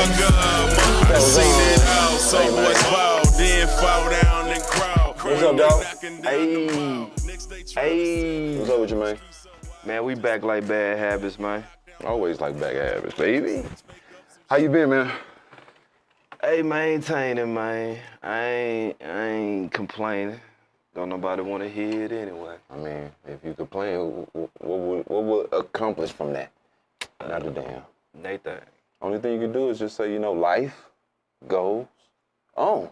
I seen it all, so much ball, then fall down and crawl. What's up, dog? Hey, What's up with you, man? man, we back like bad habits, man. Always like back habits, baby. How you been, man? Hey, maintaining, man. I ain't complaining. Don't nobody want to hear it anyway. I mean, if you complain, what would accomplish from that? Not a damn. Nathan. Only thing you can do is just say, life goes on.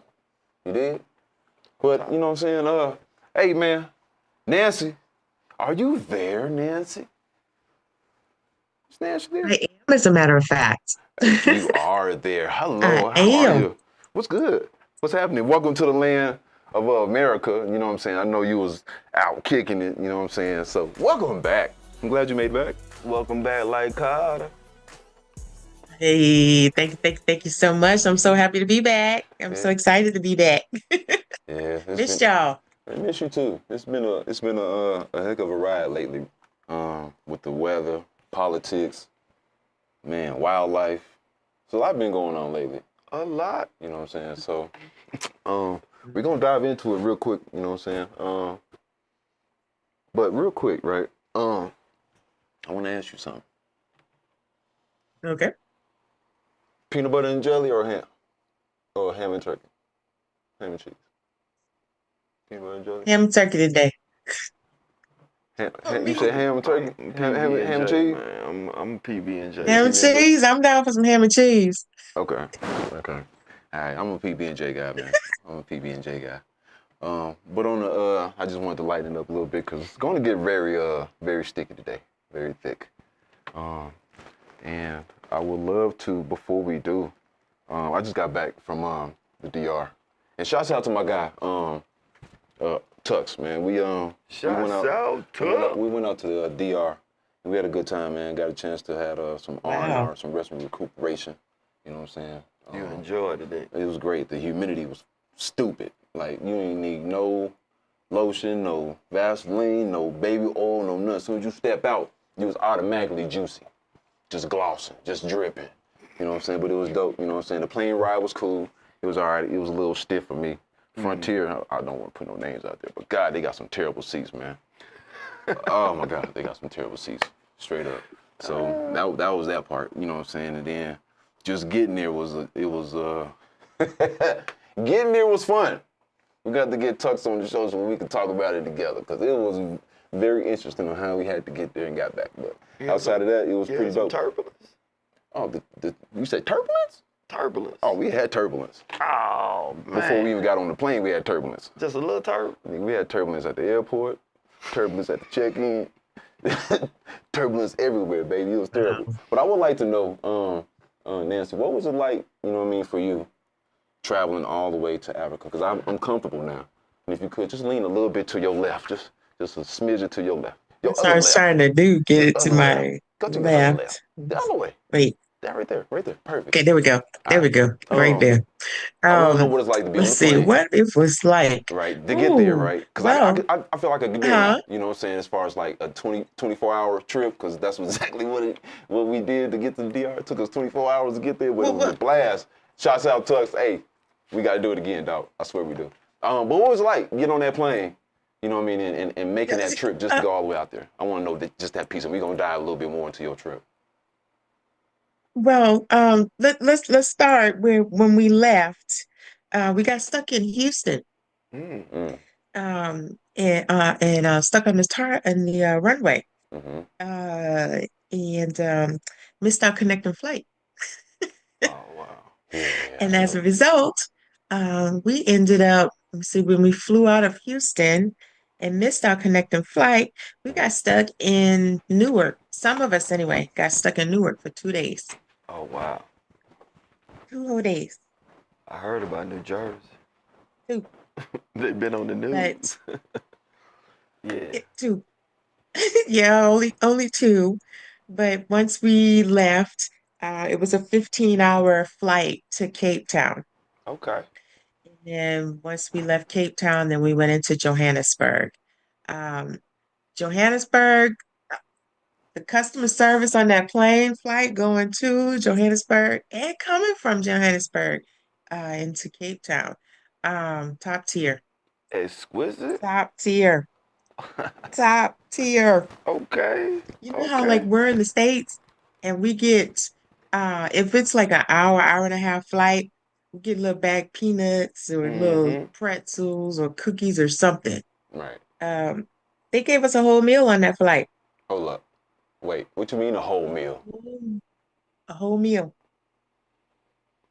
You did? But, you know what I'm saying? Hey, man, Nancy, are you there, Nancy? Is Nancy there? I am, as a matter of fact. You are there. Hello, I how are am. you? What's good? What's happening? Welcome to the land of America. You know what I'm saying? I know you was out kicking it, you know what I'm saying? So welcome back. I'm glad you made it back. Welcome back, like Carter. Hey, thank you so much. I'm so happy to be back. I'm so excited to be back. Yeah, Missed y'all. I miss you too. It's been a heck of a ride lately. With the weather, politics, man, wildlife. So a lot been going on lately. A lot. You know what I'm saying? So we're gonna dive into it real quick, you know what I'm saying? But real quick, right? I wanna ask you something. Okay. Peanut butter and jelly or ham? Or ham and turkey? Ham and cheese. Peanut butter and jelly? Ham and turkey today. You said ham and turkey? Ham and cheese? Man, I'm PB and J. Ham and cheese. I'm down for some ham and cheese. Okay. All right, I'm a PB&J guy, man. I'm a PB&J guy. But on the, I just wanted to lighten it up a little bit because it's going to get very sticky today, very thick. And I would love to, before we do, I just got back from the DR. And shouts out to my guy, Tux, man. We went out to the DR. And we had a good time, man. Got a chance to have some R&R, some rest and recuperation. You know what I'm saying? You enjoyed it. It was great. The humidity was stupid. Like, you didn't need no lotion, no Vaseline, no baby oil, no nothing. As soon as you step out, you was automatically juicy. Just glossing, just dripping. You know what I'm saying? But it was dope. You know what I'm saying? The plane ride was cool. It was all right. It was a little stiff for me. Frontier, I don't want to put no names out there, but God, they got some terrible seats, man. Oh my God, they got some terrible seats, straight up. So that was that part, you know what I'm saying? And then just getting there getting there was fun. We got to get Tux on the show so we could talk about it together because it was very interesting on how we had to get there and got back. But outside of that, it was pretty dope. Turbulence. Oh, you said turbulence? Turbulence. Oh, we had turbulence. Oh, man. Before we even got on the plane, we had turbulence. Just a little turbulence. We had turbulence at the airport, turbulence at the check-in, turbulence everywhere, baby. It was terrible. But I would like to know, Nancy, what was it like, you know what I mean, for you traveling all the way to Africa? Because I'm comfortable now. And if you could, just lean a little bit to your left, just a smidgen to your left. Your That's what I was trying to do, get it to my Go to your other left. left. The other way. Wait. That right there, perfect. Okay, there we go. There we go. Right there. I want to know what it's like to be on the Let's see plane. what it was like. Right, to get there, right? Because I feel like I could do it, you know what I'm saying, as far as like a 24-hour trip, because that's exactly what we did to get to the DR. It took us 24 hours to get there, but it was a blast. Shouts out to us. Hey, we got to do it again, dog. I swear we do. But what was it like, get on that plane, you know what I mean, and making that trip just to go all the way out there? I want to know just that piece, and we're going to dive a little bit more into your trip. Well, let's start where when we left, we got stuck in Houston, and stuck on the runway, and missed our connecting flight. Oh wow! Yeah, And as a result, we ended up, let me see, when we flew out of Houston and missed our connecting flight, we got stuck in Newark. Some of us, anyway, got stuck in Newark for 2 days. Oh, wow. 2 whole days. I heard about New Jersey. 2. They've been on the news. Yeah. 2. Yeah, only 2. But once we left, it was a 15-hour flight to Cape Town. Okay. And once we left Cape Town, then we went into Johannesburg. Johannesburg, the customer service on that plane flight going to Johannesburg and coming from Johannesburg into Cape Town. Top tier. Exquisite. Top tier. Top tier. Okay. You know how like Okay. we're in the States and we get if it's like an hour and a half flight, we get a little bag peanuts or little Mm-hmm. pretzels or cookies or something. Right. Um, they gave us a whole meal on that flight. Hold up. Wait. What you mean a whole meal? A whole meal.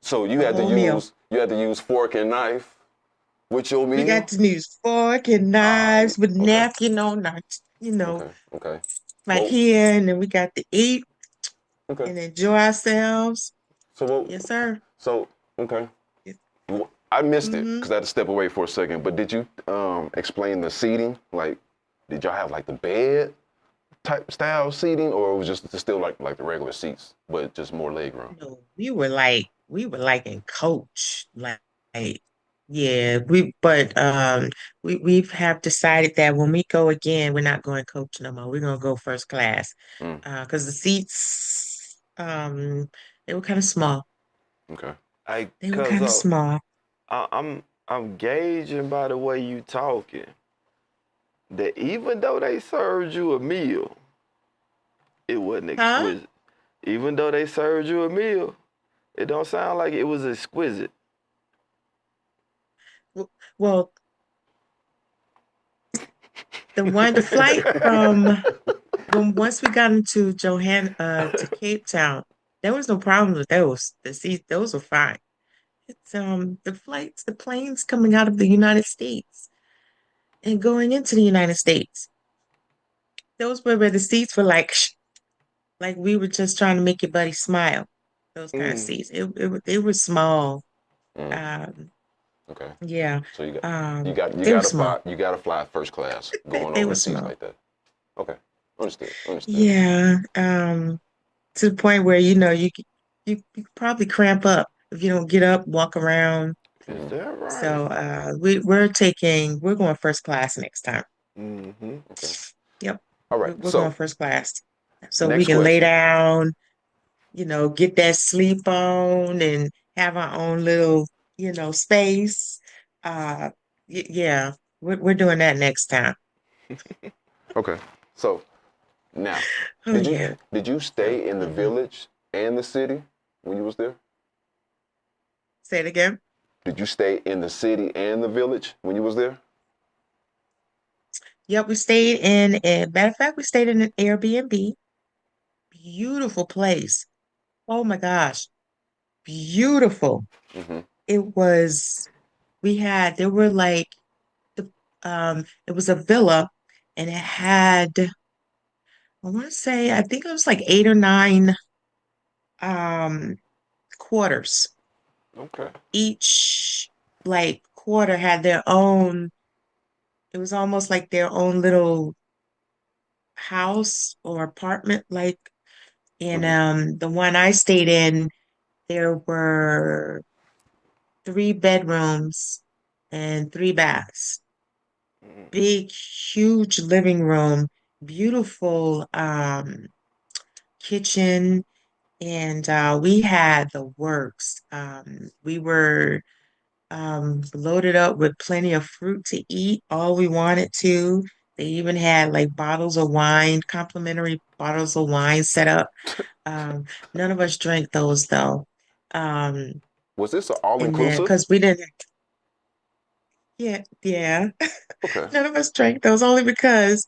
So A whole meal. you had to use fork and knife with your We got meal? to use fork and Ah, knives with okay. napkin on our, Okay. Okay. right Well, here, and then we got to eat okay. and enjoy ourselves. So Yes, what? sir. So okay. I missed it Mm-hmm. because I had to step away for a second. But did you explain the seating? Like, did y'all have like the bed type style seating, or it was just still like the regular seats, but just more leg room? No, we were like in coach, like yeah, we have decided that when we go again, we're not going coach no more. We're gonna go first class, Mm, because the seats they were kind of small. Okay. I They were cause kind of small. I'm gauging by the way you talking that even though they served you a meal, it wasn't Huh? exquisite. Even though they served you a meal, it don't sound like it was exquisite. Well, the flight from when once we got into to Cape Town, there was no problem with those. The seats, those were fine. It's the planes coming out of the United States and going into the United States. Those were where the seats were like we were just trying to make your buddy smile. Those kind of Mm. seats. They were small. mm, Um, okay. yeah. So you They were got to small. fly first class They, going they were overseas small. like that. Okay. Understood. Understood. Yeah. To the point where you could probably cramp up if you don't get up, walk around. Is Mm-hmm. that right? So we're going first class next time. Mm-hmm. Okay. Yep. All right. We're going So first class. So we next can lay question. down, get that sleep on and have our own little, space. Yeah, we're doing that next time. Okay. So now, Oh yeah. did you So stay in the village and the city when you was there? say it again. Did you stay in the city and the village when you was there? Yep, we stayed in a matter of fact, we stayed in an Airbnb. Beautiful place. Oh my gosh. Beautiful. Mm-hmm. It was there were like it was a villa and it had I want to say I think it was like 8 or 9 um quarters. Okay. Each like quarter had their own, it was almost like their own little house or apartment like. And Mm-hmm. the one I stayed in, there were 3 bedrooms and 3 baths. Mm. Big, huge living room, beautiful kitchen, and we had the works. We were loaded up with plenty of fruit to eat, all we wanted to. They even had like bottles of wine, complimentary bottles of wine set up. Um, None of us drank those though. Um, Was this an all and then inclusive? because we didn't, yeah, yeah, Okay. none of us drank those only because,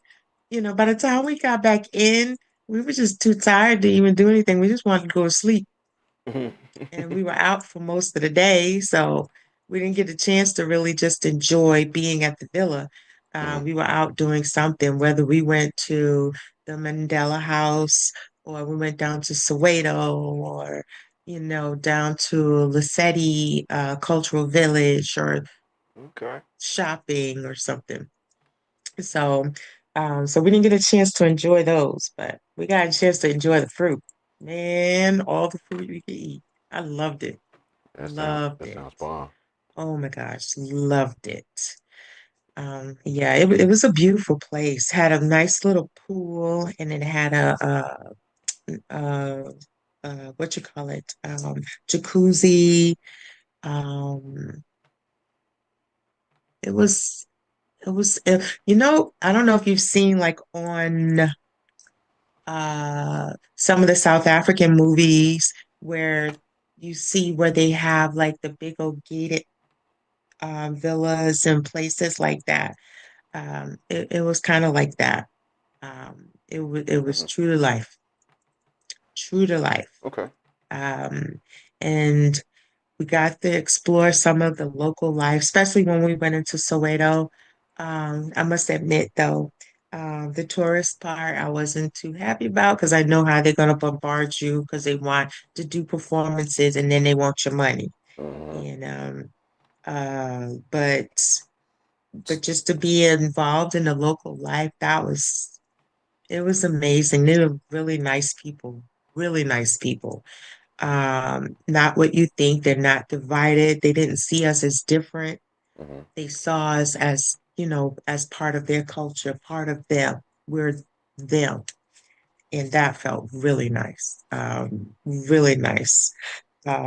by the time we got back in, we were just too tired to even do anything. We just wanted to go to sleep. And we were out for most of the day, so we didn't get a chance to really just enjoy being at the villa. Mm-hmm. We were out doing something, whether we went to the Mandela House or we went down to Soweto or, down to Lesedi Cultural Village or Okay. shopping or something. So, so we didn't get a chance to enjoy those, but we got a chance to enjoy the fruit. Man, all the fruit we could eat. I loved it. Loved That it. sounds bomb. Oh my gosh, loved it. Yeah, it was a beautiful place. Had a nice little pool, and it had a what you call it, jacuzzi. Um, it was I don't know if you've seen like on some of the South African movies where you see where they have like the big old gated villas and places like that. It was kind of like that. It was Hmm. true to life, true to life. Okay. Um, and we got to explore some of the local life, especially when we went into Soweto. I must admit, though, the tourist part I wasn't too happy about because I know how they're going to bombard you because they want to do performances and then they want your money. Hmm. And but just to be involved in the local life, it was amazing. They were really nice people, really nice people. Not what you think. They're not divided. They didn't see us as different. Hmm. They saw us as, as part of their culture, part of them. We're them. And that felt really nice. Really nice.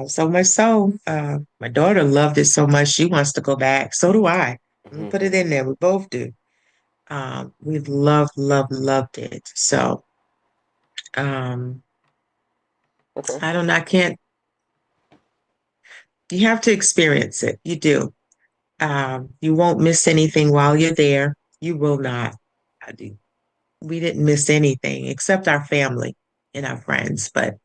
So much so, my daughter loved it so much she wants to go back. So do I. Let me put it in there. We both do. We've loved, loved, loved it. So, um, Okay. I don't know. I can't, you have to experience it. You do. You won't miss anything while you're there. You will not. I do. We didn't miss anything except our family and our friends, but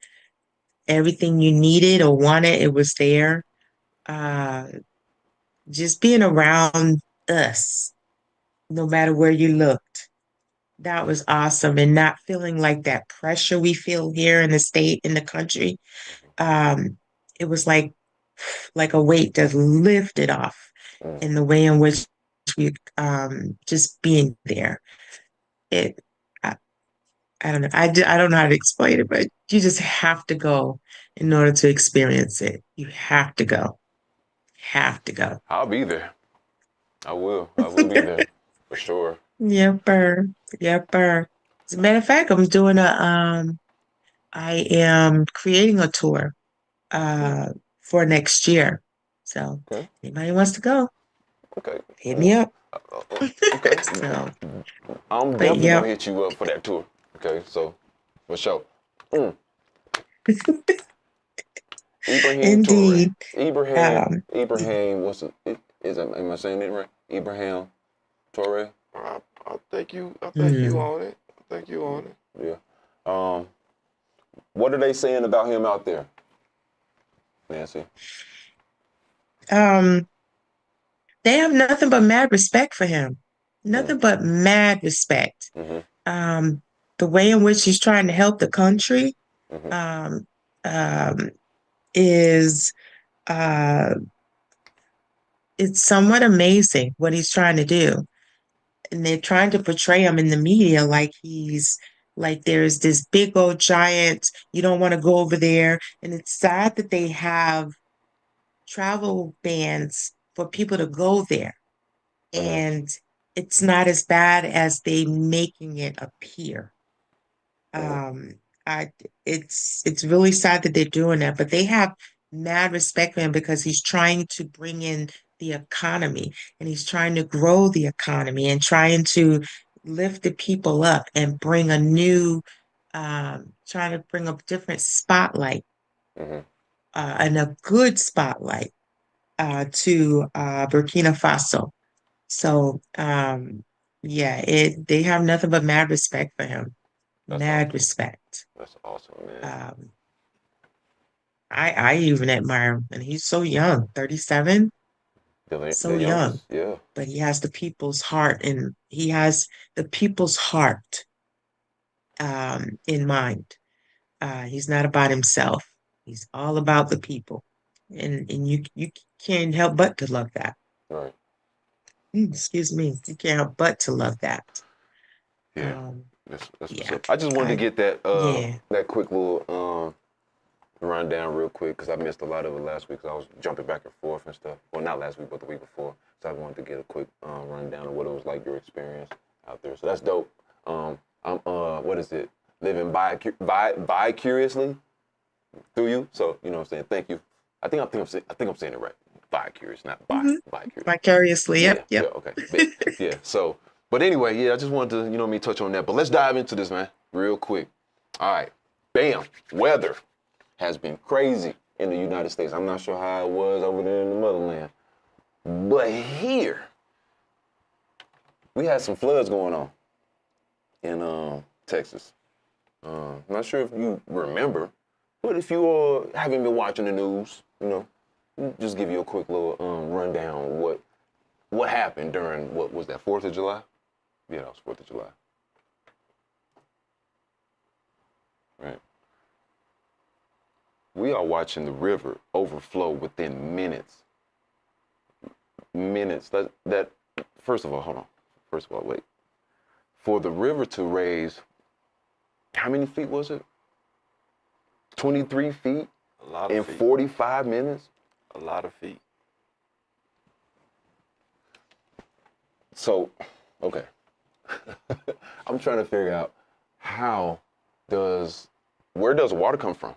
everything you needed or wanted, it was there. Uh, just being around us, no matter where you looked, that was awesome. And not feeling like that pressure we feel here in the state, in the country. Um, it was like a weight just lifted off Mm. in the way in which we just being there. It I, I don't know. I don't know how to explain it, but you just have to go in order to experience it. You have to go. Have to go. I'll be there. I will. I will be there for sure. Yepper. Yepper. As a matter of fact, I am creating a tour Mm. for next year. So Okay. anybody wants to go, Okay. hit me up. Okay. So, I'm but definitely gonna yep, hit you up for that tour. Okay. So for sure. Mm. Ibrahim Torre. indeed. Ibrahim. Um, Ibrahim. Am I saying it right? Ibrahim Torre. I think you mm, on it. I think you on it. Yeah. Um. What are they saying about him out there, Nancy? um, they have nothing but mad respect for him. Mm. Nothing but mad respect. Mhm. Um, the way in which he's trying to help the country, Mhm. um, um, is uh, it's somewhat amazing what he's trying to do. And they're trying to portray him in the media like he's like there's this big old giant, you don't want to go over there. And it's sad that they have travel bans for people to go there. Mhm. And it's not as bad as they making it appear. Mhm. Um, I it's really sad that they're doing that, but they have mad respect for him because he's trying to bring in the economy and he's trying to grow the economy and trying to lift the people up and bring a new trying to bring a different spotlight Mhm. and a good spotlight to Burkina Faso. So yeah, they have nothing but mad respect for him. That's Mad awesome. respect. That's awesome, man. Um, I even admire him, and he's so young, 37, The so young, youngest, yeah. but he has the people's heart, and he has the people's heart in mind. He's not about himself. He's all about the people, and you can't help but to love that. Right. Excuse me, you can't help but to love that. Yeah. Um, That's what's yeah, up. I just wanted to I get that yeah. that quick little run down real quick because I missed a lot of it last week because I was jumping back and forth and stuff. Well, not last week, but the week before. So I wanted to get a quick rundown of what it was like, your experience out there. So that's dope. I'm what is it? Living vicariously through you. So you know what I'm saying. Thank you. I think I'm saying it right. Vicarious, not vicarious. Vicariously. Yep. Yeah. Okay. Yeah. So, but anyway, yeah. I just wanted to touch on that. But let's dive into this, man, real quick. All right. Bam. Weather has been crazy in the United States. I'm not sure how it was over there in the motherland. But here, we had some floods going on in Texas. I'm not sure if you remember, but if you haven't been watching the news, just give you a quick little rundown of what happened during, what was that, 4th of July? Yeah, that was 4th of July. Right. We are watching the river overflow within minutes. That first of all, hold on. First of all, wait. For the river to raise, how many feet was it? 23 feet A lot of in feet. 45 minutes? A lot of feet. So, okay. I'm trying to figure out where does water come from?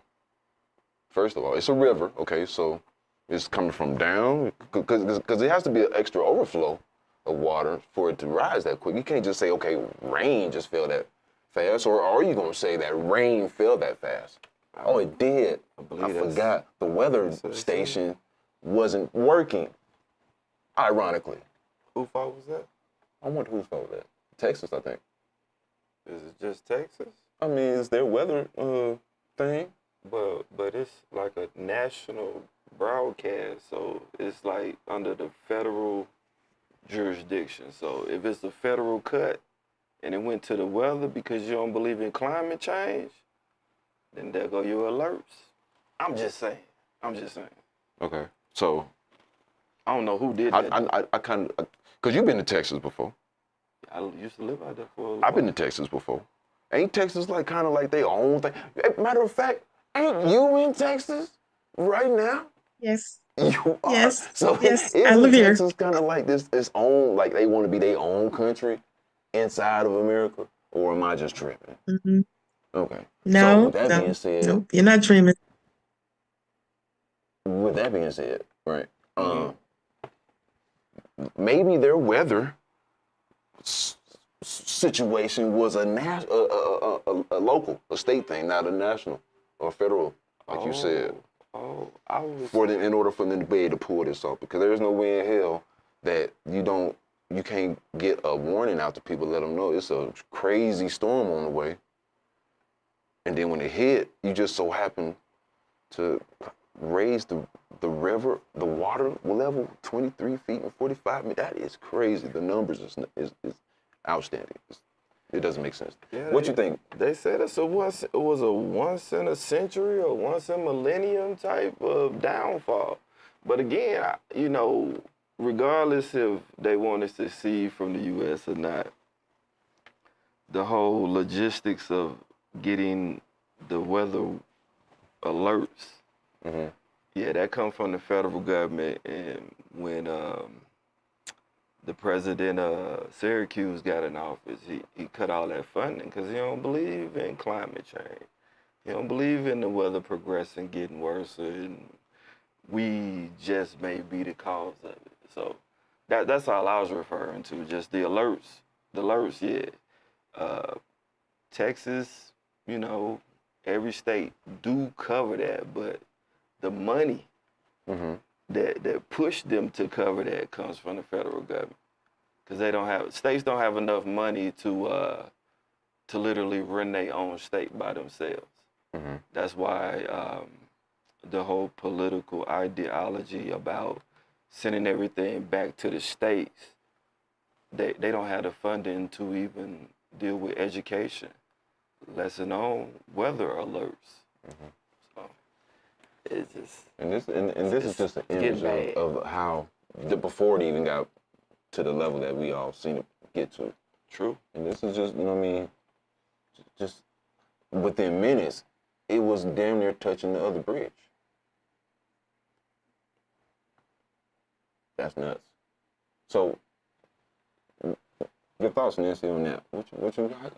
First of all, it's a river, okay, so it's coming from down, because it has to be an extra overflow of water for it to rise that quick. You can't just say, okay, rain just fell that fast, or are you gonna say that rain fell that fast? Oh, it did. I forgot. The weather station wasn't working, ironically. Whose fault was that? I wonder whose fault was that. Texas, I think. Is it just Texas? I mean, it's their weather thing. But it's like a national broadcast, so it's like under the federal jurisdiction. So if it's a federal cut and it went to the weather because you don't believe in climate change, then there go your alerts. I'm just saying. Okay, so I don't know who did that. I kind of, because you've been to Texas before. I used to live out there for a while. I've been to Texas before. Ain't Texas like kind of like their own thing? Matter of fact, ain't you in Texas right now? Yes. You are. Yes. So Yes. I isn't live here. Texas kind of like this own, like they want to be their own country inside of America? Or am I just tripping? Mm-hmm. Okay. No. So with that being said, nope, you're not dreaming. with that being said, right? Maybe their weather situation was a local, a state thing, not a national or federal, like you said. I was In order for them to be able to pull this off, because there's no way in hell that you can't get a warning out to people, let them know it's a crazy storm on the way, and then when it hit, you just so happen to raise the river, the water level 23 feet in 45 minutes. That is crazy. The numbers is outstanding. It doesn't make sense. Yeah, What you think? They said it was a once in a century or once in a millennium type of downfall. But again, regardless if they want us to see from the U.S. or not, the whole logistics of getting the weather alerts, yeah, that comes from the federal government. And when the president of Syracuse got in office, he cut all that funding because he don't believe in climate change. He don't believe in the weather progressing, getting worse, and we just may be the cause of it. So that's all I was referring to, just the alerts. The alerts, yeah. Texas, every state do cover that, but the money that pushed them to cover that comes from the federal government, because states don't have enough money to literally run their own state by themselves. That's why the whole political ideology about sending everything back to the states, they don't have the funding to even deal with education, less known weather alerts. So it's just this is just an image of how before it even got to the level that we all seen it get to. True. And this is just, just within minutes, it was damn near touching the other bridge. That's nuts. So, your thoughts, Nancy, on that?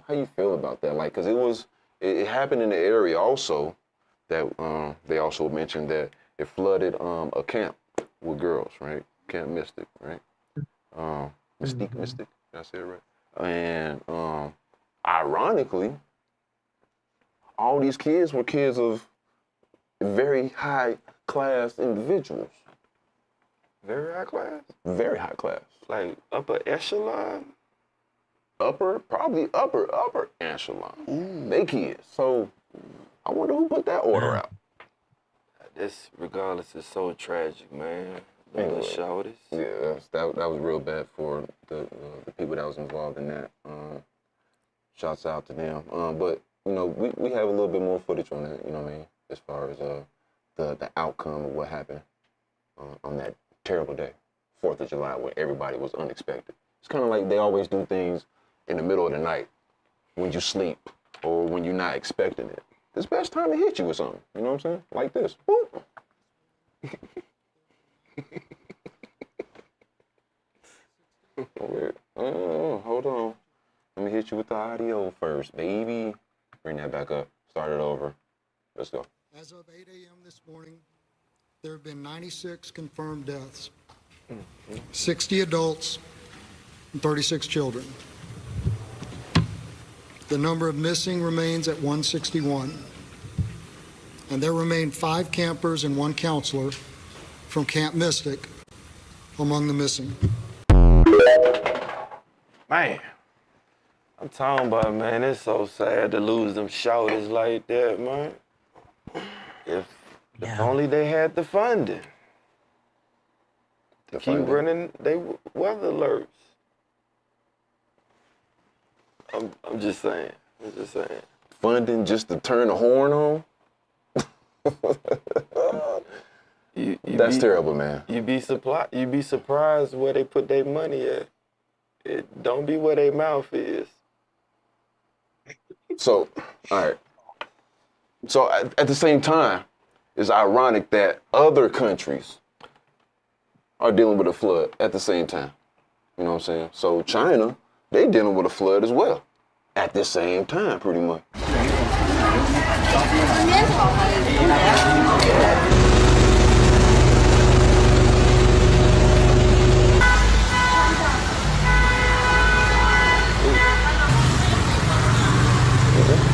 How you feel about that? Like, cause it happened in the area also that they also mentioned that it flooded a camp with girls, right? Camp Mystic, right? Mystic, did I say it right? And ironically, all these kids were kids of very high class individuals. Very high class? Very high class. Like upper echelon? Probably upper echelon. They kids. So I wonder who put that order out. This, regardless, is so tragic, man. The little shorties. Yeah, that was real bad for the people that was involved in that. Shouts out to them. But you know, we have a little bit more footage on that. You know what I mean? As far as the outcome of what happened on that terrible day, 4th of July, where everybody was unexpected. It's kind of like they always do things in the middle of the night when you sleep or when you're not expecting it. It's the best time to hit you with something. You know what I'm saying? Like this. Boop. Hold on. Let me hit you with the audio first, baby. Bring that back up. Start it over. Let's go. As of 8 a.m. this morning, there have been 96 confirmed deaths, 60 adults, and 36 children. The number of missing remains at 161, and there remain 5 campers and 1 counselor from Camp Mystic among the missing. Man, I'm talking about, man, it's so sad to lose them shoulders like that, man. If only they had the funding to keep running they weather alerts. I'm just saying. Funding just to turn the horn on? That's terrible, man. You be surprised where they put their money at. It don't be where their mouth is. So, all right. So at the same time, it's ironic that other countries are dealing with a flood at the same time. You know what I'm saying? So China, they dealing with a flood as well at the same time, pretty much.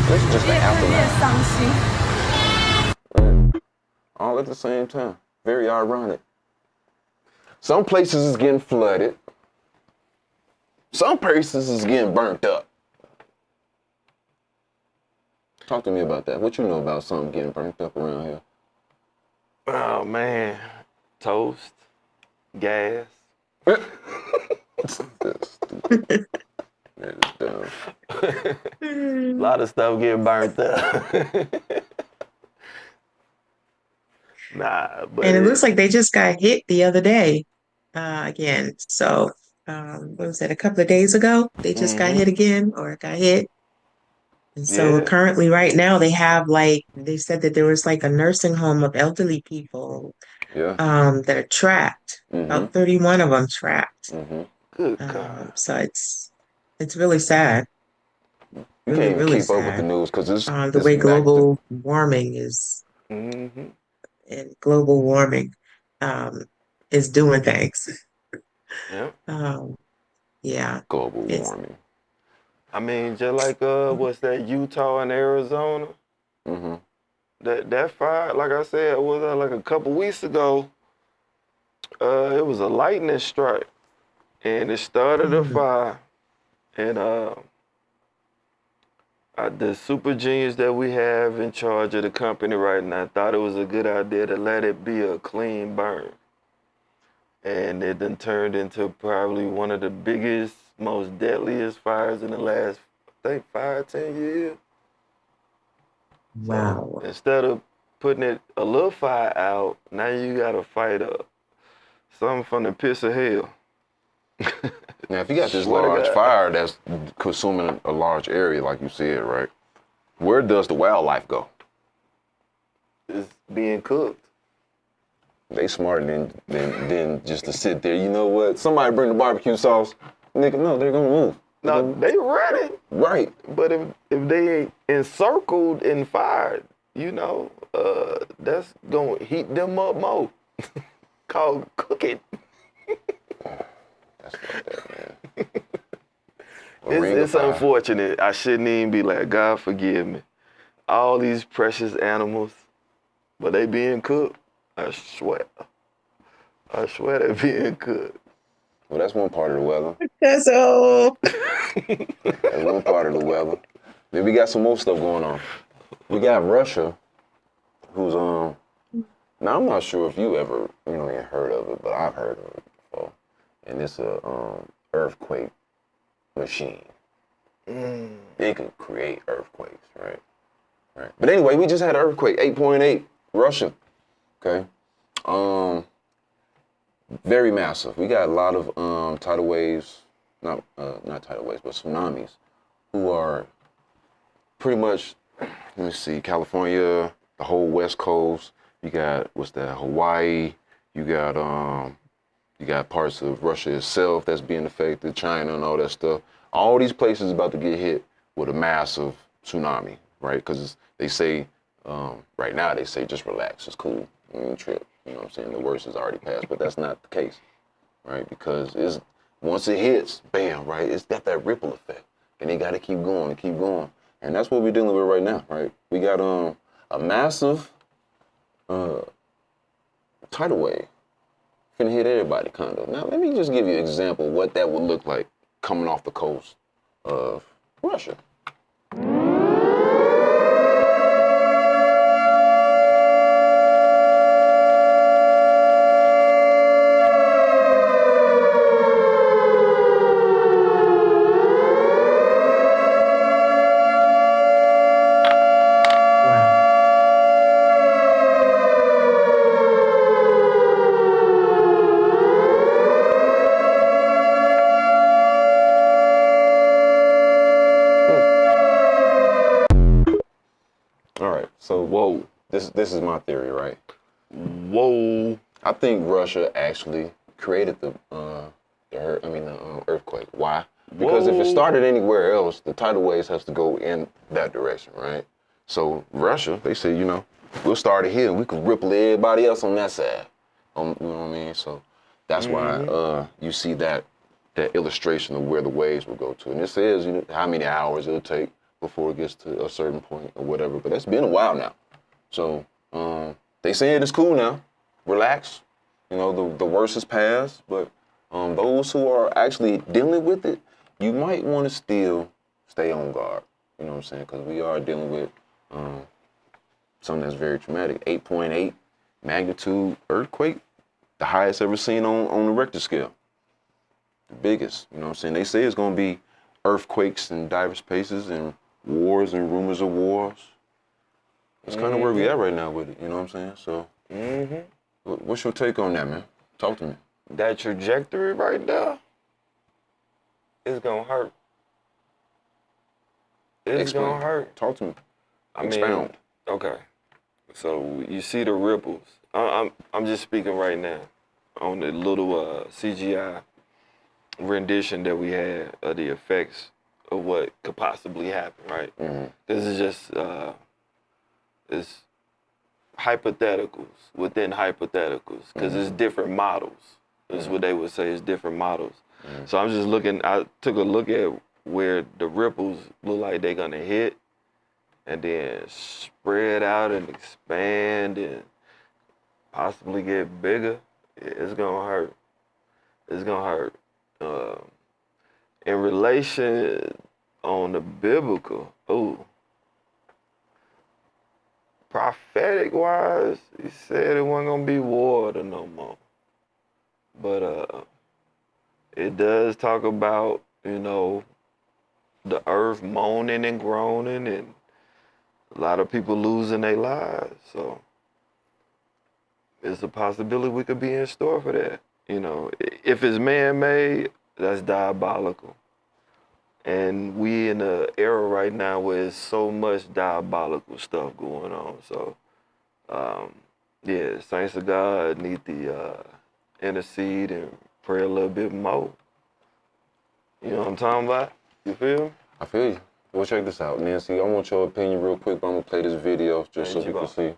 This is just the aftermath. All at the same time. Very ironic. Some places is getting flooded. Some places is getting burnt up. Talk to me about that. What you know about something getting burnt up around here? Oh, man. Toast. Gas. That's stupid. That is dumb. A lot of stuff getting burnt up. Nah, but And it looks like they just got hit the other day again. So, what was that, a couple of days ago? They just got hit again or got hit. And so currently right now they have they said that there was like a nursing home of elderly people that are trapped. About 31 of them trapped. Good God. So it's really sad. You really, can't even really keep up with sad. the news because it's The way global warming is and global warming is doing things. Yeah. Yeah. global warming. I mean, just like what's that, Utah and Arizona? That fire, like I said, was like a couple weeks ago. It was a lightning strike, and it started a fire. And the super genius that we have in charge of the company right now thought it was a good idea to let it be a clean burn. And it then turned into probably one of the biggest, most deadliest fires in the last, I think, 5-10 years. Wow. So instead of putting it a little fire out, now you gotta fight something from the pits of hell. Now, if you got this large fire that's consuming a large area, like you said, right? Where does the wildlife go? is being cooked. They smarter than just to sit there. You know what? Somebody bring the barbecue sauce. Nigga, no, they're gonna move. No, they ready. Right. But if they ain't encircled and fired, you know, that's gonna heat them up more. Called cooking. That's what that, man. It's unfortunate. I shouldn't even be like, God forgive me. All these precious animals, but they being cooked. I swear they being cooked. Well, that's one part of the weather. That's all. That's one part of the weather. Then we got some more stuff going on. We got Russia, who's now I'm not sure if you ever ain't heard of it, but I've heard of it before. And it's a earthquake machine. They can create earthquakes, right? Right. But anyway, we just had an earthquake, 8.8, Russia. Okay. Very massive. We got a lot of tidal waves, not tidal waves, but tsunamis, who are pretty much, let me see, California, the whole West Coast. You got Hawaii. You got parts of Russia itself that's being affected, China and all that stuff. All these places about to get hit with a massive tsunami, right? Because they say right now they say just relax, it's cool, trip. You know what I'm saying? The worst is already passed, but that's not the case, right? Because once it hits, bam, right? It's got that ripple effect, and they got to keep going and keep going, and that's what we're dealing with right now, right? We got a massive tidal wave, finna hit everybody, kind of. Now let me just give you an example of what that would look like coming off the coast of Russia. So this is my theory, right? Whoa. I think Russia actually created the earthquake. Why? Because if it started anywhere else, the tidal waves has to go in that direction, right? So Russia, they say, we'll start it here and we could ripple everybody else on that side. You know what I mean? So that's why you see that illustration of where the waves will go to. And it says, how many hours it'll take before it gets to a certain point or whatever. But that's been a while now. So they saying it's cool now. Relax. The worst is past. But those who are actually dealing with it, you might want to still stay on guard. You know what I'm saying? Because we are dealing with something that's very traumatic. 8.8 magnitude earthquake, the highest ever seen on the Richter scale. The biggest. You know what I'm saying? They say it's going to be earthquakes in diverse places and wars and rumors of wars. It's kind of where we at right now with it, you know what I'm saying? So, what's your take on that, man? Talk to me. That trajectory right there is gonna hurt. It's gonna hurt. Talk to me. Expound. Okay. So you see the ripples. I'm just speaking right now on the little CGI rendition that we had of the effects of what could possibly happen, right? This is just it's hypotheticals within hypotheticals, because it's different models. That's what they would say, is different models. So I'm just I took a look at where the ripples look like they're gonna hit and then spread out and expand and possibly get bigger. It's gonna hurt. It's gonna hurt. In relation on the biblical, prophetic wise, he said it wasn't gonna be water no more. But it does talk about, the earth moaning and groaning and a lot of people losing their lives. So it's a possibility we could be in store for that. If it's man-made, that's diabolical. And we in an era right now where there's so much diabolical stuff going on. So Yeah, saints of God need to intercede and pray a little bit more. You know what I'm talking about? You feel? I feel you. Well, check this out, Nancy. I want your opinion real quick, but I'm gonna play this video just so people can see.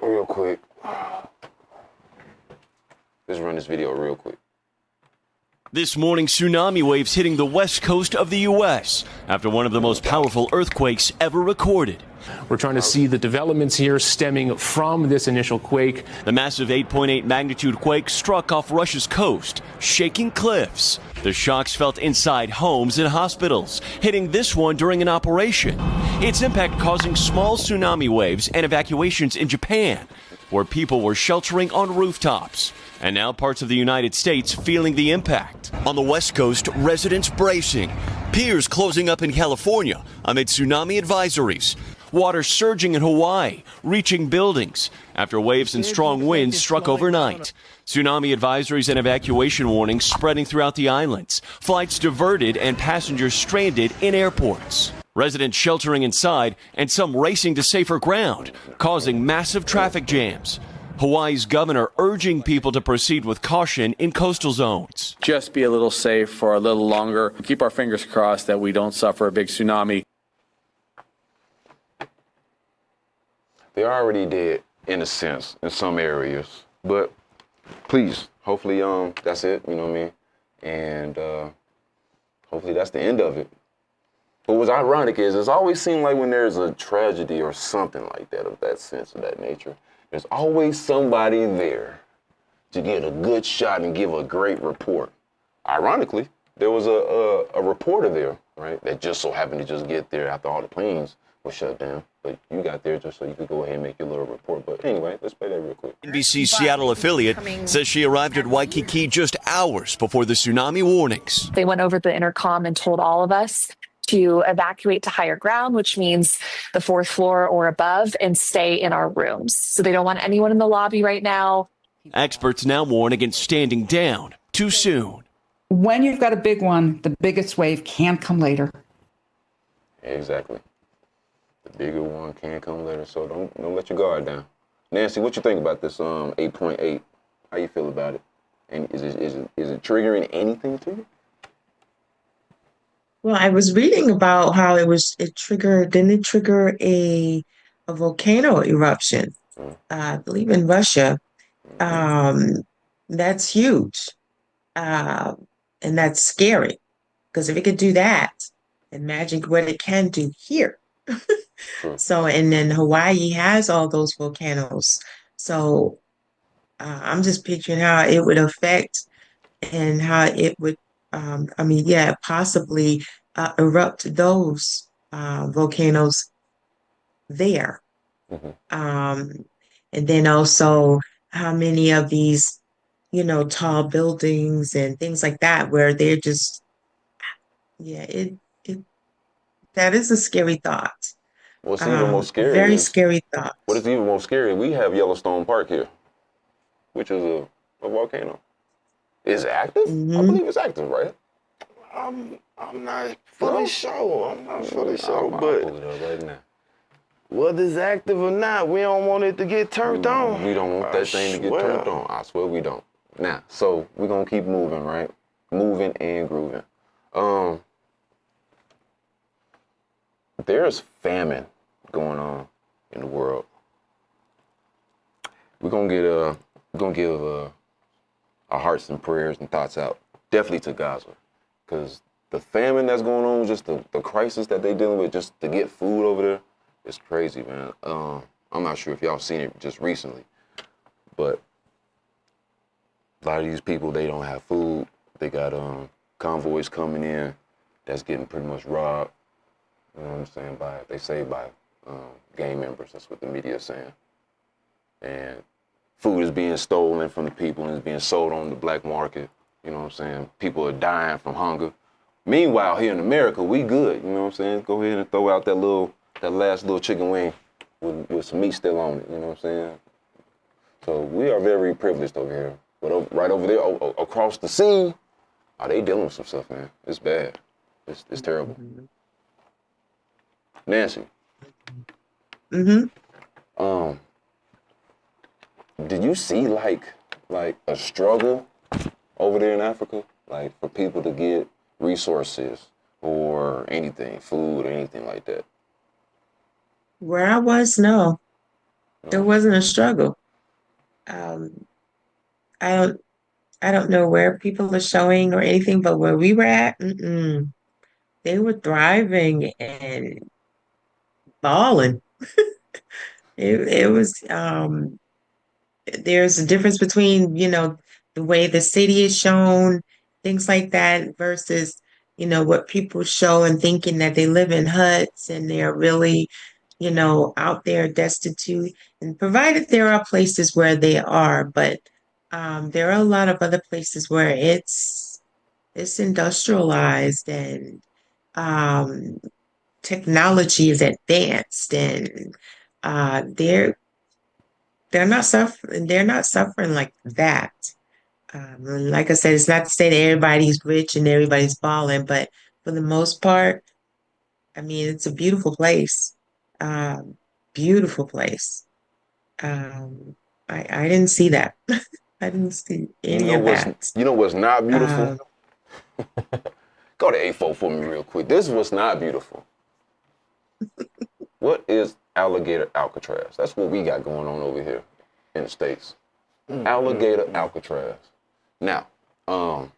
Real quick. Let's run this video real quick. This morning, tsunami waves hitting the west coast of the U.S. after one of the most powerful earthquakes ever recorded. We're trying to see the developments here stemming from this initial quake. The massive 8.8 magnitude quake struck off Russia's coast, shaking cliffs. The shocks felt inside homes and hospitals, hitting this one during an operation. Its impact causing small tsunami waves and evacuations in Japan, where people were sheltering on rooftops. And now parts of the United States feeling the impact. On the West Coast, residents bracing. Piers closing up in California amid tsunami advisories. Water surging in Hawaii, reaching buildings after waves and strong winds struck overnight. Tsunami advisories and evacuation warnings spreading throughout the islands. Flights diverted and passengers stranded in airports. Residents sheltering inside and some racing to safer ground, causing massive traffic jams. Hawaii's governor urging people to proceed with caution in coastal zones. Just be a little safe for a little longer. Keep our fingers crossed that we don't suffer a big tsunami. They're already dead, in a sense, in some areas. But please, hopefully, that's it, you know what I mean? And hopefully that's the end of it. But what's ironic is it's always seemed like when there's a tragedy or something like that, of that sense, of that nature, there's always somebody there to get a good shot and give a great report. Ironically, there was a reporter there, right, that just so happened to just get there after all the planes were shut down. But you got there just so you could go ahead and make your little report. But anyway, let's play that real quick. NBC's Seattle affiliate says she arrived at Waikiki just hours before the tsunami warnings. They went over the intercom and told all of us to evacuate to higher ground, which means the fourth floor or above, and stay in our rooms. So they don't want anyone in the lobby right now. Experts now warn against standing down too soon. When you've got a big one, the biggest wave can come later. Exactly. The bigger one can come later, so don't let your guard down. Nancy, what you think about this 8.8? How you feel about it? And is it triggering anything to you? Well, I was reading about how it triggered a volcano eruption, I believe in Russia. That's huge. And that's scary, because if it could do that, imagine what it can do here. So, and then Hawaii has all those volcanoes. So I'm just picturing how it would affect and how it would, possibly erupt those volcanoes there. And then also how many of these, tall buildings and things like that, where they're just, that is a scary thought. What's even more scary? Very scary thought. What is even more scary? We have Yellowstone Park here, which is a volcano. Is it active? I believe it's active, right? I'm not fully sure. I'm not fully sure, I'll but pull it up right now. whether it's active or not, we don't want it to get turned on. We don't want that thing to get turned on. I swear we don't. Now, so we're gonna keep moving, right? Moving and grooving. There's famine going on in the world. We're gonna give our hearts and prayers and thoughts out definitely to Gaza, because the famine that's going on, just the crisis that they're dealing with, just to get food over there, it's crazy, man. I'm not sure if y'all seen it just recently, but a lot of these people, they don't have food. They got convoys coming in that's getting pretty much robbed. You know what I'm saying? By gang members. That's what the media is saying. And food is being stolen from the people and is being sold on the black market. You know what I'm saying? People are dying from hunger. Meanwhile, here in America, we good. You know what I'm saying? Go ahead and throw out that last little chicken wing with some meat still on it. You know what I'm saying? So we are very privileged over here. But right over there, across the sea, they dealing with some stuff, man. It's bad. It's terrible. Nancy, Mm-hmm. Um, did you see like a struggle over there in Africa, like for people to get resources or anything, food or anything like that? Where I was, no, there No. wasn't a struggle. Um, I don't, I don't know where people are showing or anything, but where we were at, they were thriving and balling. It was there's a difference between, the way the city is shown, things like that, versus, what people show and thinking that they live in huts and they're really, out there destitute. And provided there are places where they are, but there are a lot of other places where it's industrialized and um technology is advanced and they're not suffering like that. And like I said, it's not to say that everybody's rich and everybody's balling, but for the most part, I mean, it's a beautiful place. Um, Beautiful place. Um, I didn't see that. I didn't see any of that. You know what's not beautiful? Um, Go to A4 for me real quick. This was not beautiful. What is alligator Alcatraz? That's what we got going on over here in the States. Alligator Alcatraz. Now, for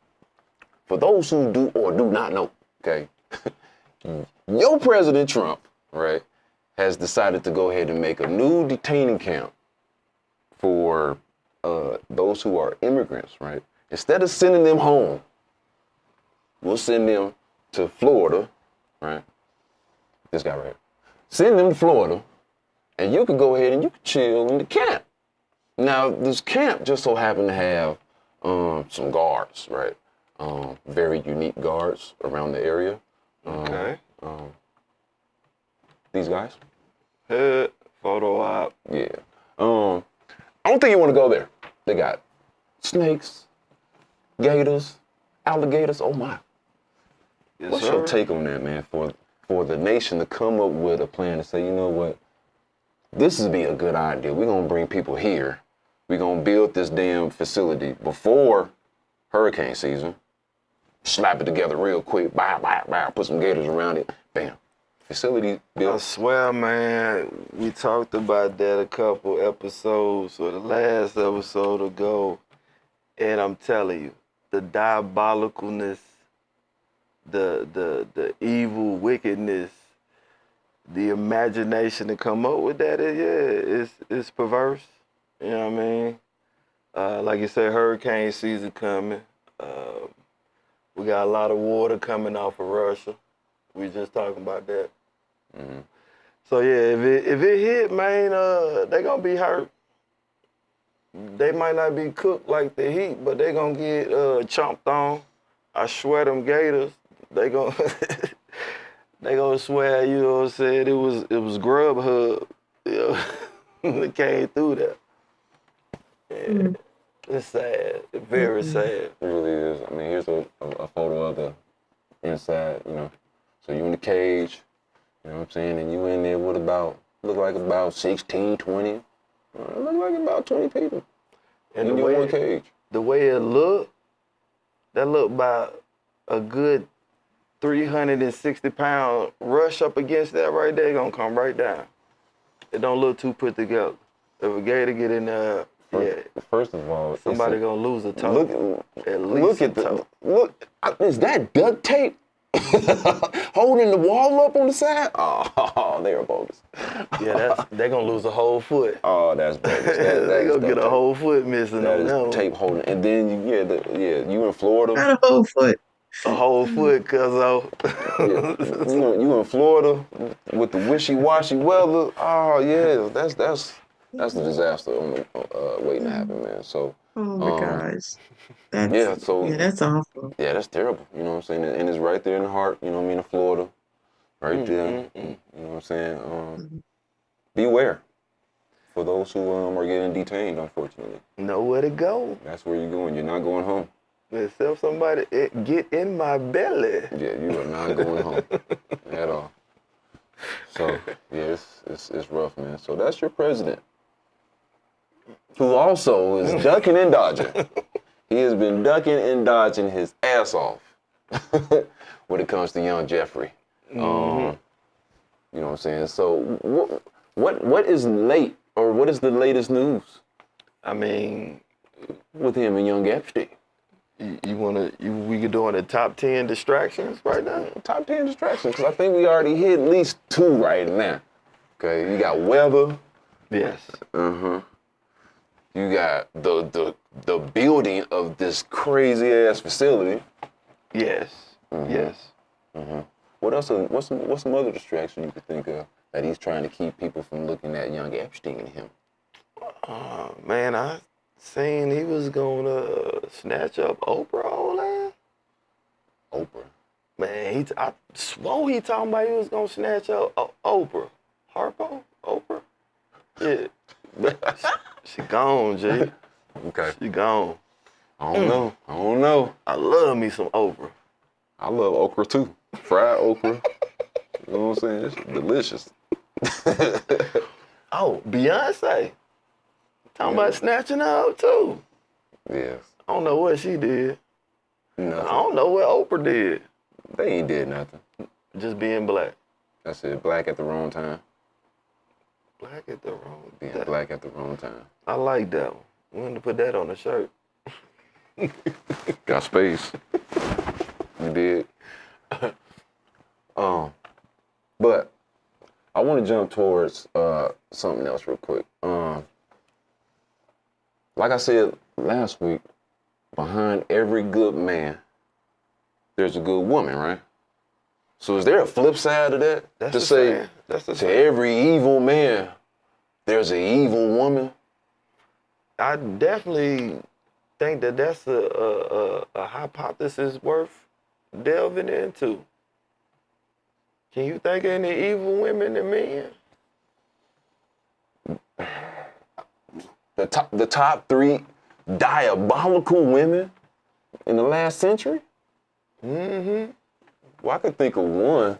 those who do or do not know, okay, your President Trump, right, has decided to go ahead and make a new detaining camp for those who are immigrants, right? Instead of sending them home, we'll send them to Florida, right? This guy right here. Send them to Florida, and you can go ahead and you can chill in the camp. Now, this camp just so happened to have some guards, right? Very unique guards around the area. Okay. These guys. Photo op. Yeah. I don't think you want to go there. They got snakes, gators, alligators. Oh my. Yes, What's sir. your take on that, man? For the nation to come up with a plan to say, you know what, this would be a good idea. We're gonna bring people here. We're gonna build this damn facility before hurricane season. Slap it together real quick. Bow. Put some gators around it. Bam. Facility I built. swear, man, we talked about that a couple episodes or the last episode ago, and I'm telling you, the diabolicalness, the evil wickedness, the imagination to come up with that, it's perverse. You know what I mean? Like you said, hurricane season coming. We got a lot of water coming off of Russia. We just talking about that. Mm-hmm. So yeah, if it hit, man, they gonna be hurt. They might not be cooked like the heat, but they gonna get chomped on. I swear them gators, they gonna they gonna swear, you know what I'm saying, it was Grubhub, you know, it came through there. Yeah. It's sad, very sad. It really is. I mean, here's a photo of the inside, you know. So you in the cage, you know what I'm saying, and you in there with look like about 16, 20. Look like about 20 people. And in one cage. The way it looked, that looked about a good 360-pound rush up against that right there, gonna come right down. It don't look too put together. If a gator get in there, First of all, somebody gonna lose a toe. Look at is that duct tape holding the wall up on the side? Oh, they are bogus. Yeah, they're gonna lose a whole foot. Oh, that's bogus. They're gonna get a whole foot missing that on them. Tape holding, and then you in Florida. Not a whole foot. A whole foot, cuzzo. You in Florida with the wishy-washy weather. Oh yeah, that's a disaster on the waiting to happen, man. So. Oh my gosh. That's awful. Yeah, that's terrible. You know what I'm saying? And it's right there in the heart, you know what I mean, of Florida. Right there. You know what I'm saying? Beware for those who are getting detained, unfortunately. Nowhere to go. That's where you're going. You're not going home. Except somebody get in my belly. Yeah, you are not going home at all. So yeah, it's rough, man. So that's your president, who also is ducking and dodging. He has been ducking and dodging his ass off when it comes to young Jeffrey. You know what I'm saying? So what is late, or what is the latest news? I mean, with him and young Epstein. We could do the top 10 distractions right now? Top 10 distractions, because I think we already hit at least 2 right now. Okay, you got weather. Yes. You got the building of this crazy ass facility. Yes. Yes. What else? What's some other distraction you could think of that he's trying to keep people from looking at young Epstein and him? Man, I seen he was gonna snatch up Oprah all that. Oprah. Man, I swore he talking about he was gonna snatch up Oprah. Oprah? Yeah. She gone, G. Okay. She gone. I don't know. I love me some Oprah. I love okra too. Fried okra. You know what I'm saying? It's delicious. Oh, Beyonce. Talking about snatching her up too. Yes. I don't know what she did. Nothing. I don't know what Oprah did. They ain't did nothing. Just being black. That's it. Black at the wrong time. Black at the wrong Being time. black at the wrong time. I like that one. We want to put that on the shirt. Got space. You did. But I want to jump towards something else real quick. Like I said last week, behind every good man, there's a good woman, right? So is there a flip side of that? That's to the say saying. That's the to saying. every evil man, there's an evil woman? I definitely think that that's a hypothesis worth delving into. Can you think of any evil women and men? The top 3 diabolical women in the last century? Mm-hmm. Well, I could think of one.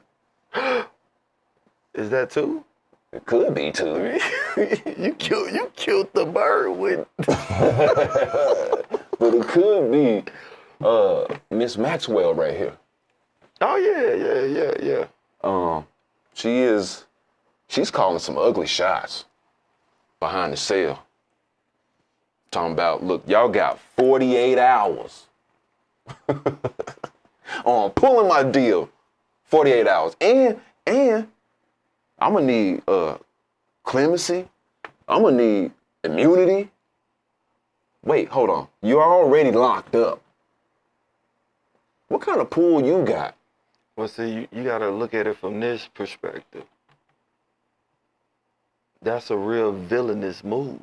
Is that 2? It could be 2. you killed the bird with. But it could be Miss Maxwell right here. Oh yeah. She's calling some ugly shots behind the cell. Talking about, look, y'all got 48 hours on pulling my deal. 48 hours. And I'm gonna need clemency. I'm gonna need immunity. Wait, hold on. You're already locked up. What kind of pull you got? Well, see, you got to look at it from this perspective. That's a real villainous move.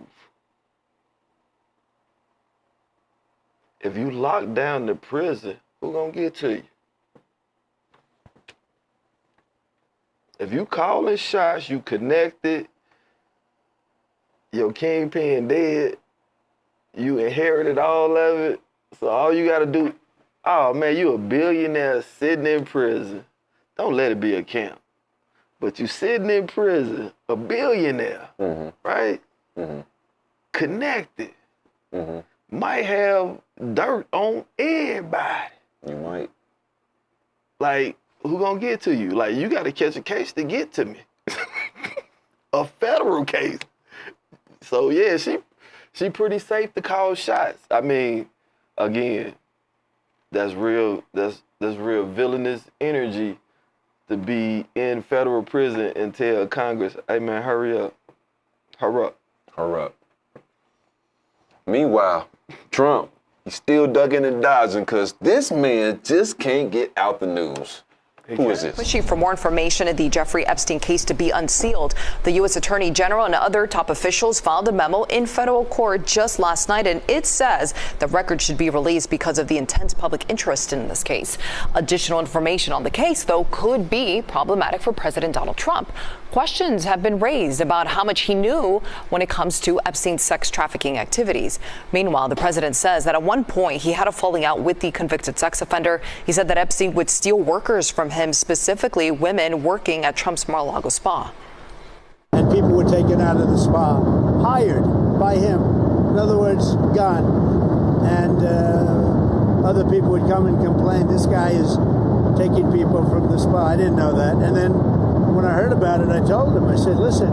If you lock down the prison, who gonna get to you? If you calling shots, you connected, your kingpin dead, you inherited all of it, so all you gotta do, oh man, you a billionaire sitting in prison. Don't let it be a camp. But you sitting in prison, a billionaire, right? Connected. Might have dirt on everybody. You might. Like, who gonna get to you? Like, you gotta catch a case to get to me. A federal case. So yeah, she pretty safe to call shots. I mean, again, that's real villainous energy to be in federal prison and tell Congress, hey man, hurry up. Hurry up. Hurry up. Meanwhile, Trump, he's still ducking and dodging because this man just can't get out the news. Who is this? Pushing for more information in the Jeffrey Epstein case to be unsealed. The U.S. Attorney General and other top officials filed a memo in federal court just last night, and it says the record should be released because of the intense public interest in this case. Additional information on the case, though, could be problematic for President Donald Trump. Questions have been raised about how much he knew when it comes to Epstein's sex trafficking activities. Meanwhile, the president says that at one point he had a falling out with the convicted sex offender. He said that Epstein would steal workers from him, specifically women working at Trump's Mar-a-Lago spa. And people were taken out of the spa, hired by him. In other words, gone. And other people would come and complain, this guy is taking people from the spa. I didn't know that. And then when I heard about it, I told him, I said, listen,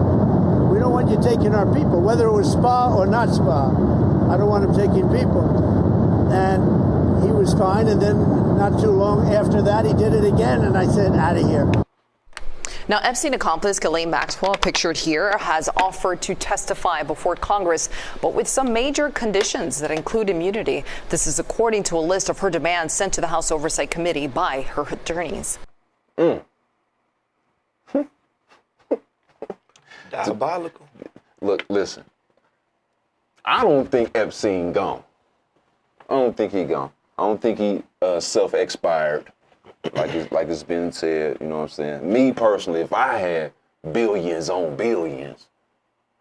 we don't want you taking our people, whether it was spa or not spa. I don't want him taking people. And he was fine. And then not too long after that, he did it again. And I said, out of here. Now, Epstein accomplice Ghislaine Maxwell, pictured here, has offered to testify before Congress, but with some major conditions that include immunity. This is according to a list of her demands sent to the House Oversight Committee by her attorneys. Diabolical. Look, listen. I don't think Epstein gone. I don't think he gone. I don't think he self-expired. Like it's been said, you know what I'm saying? Me personally, if I had billions on billions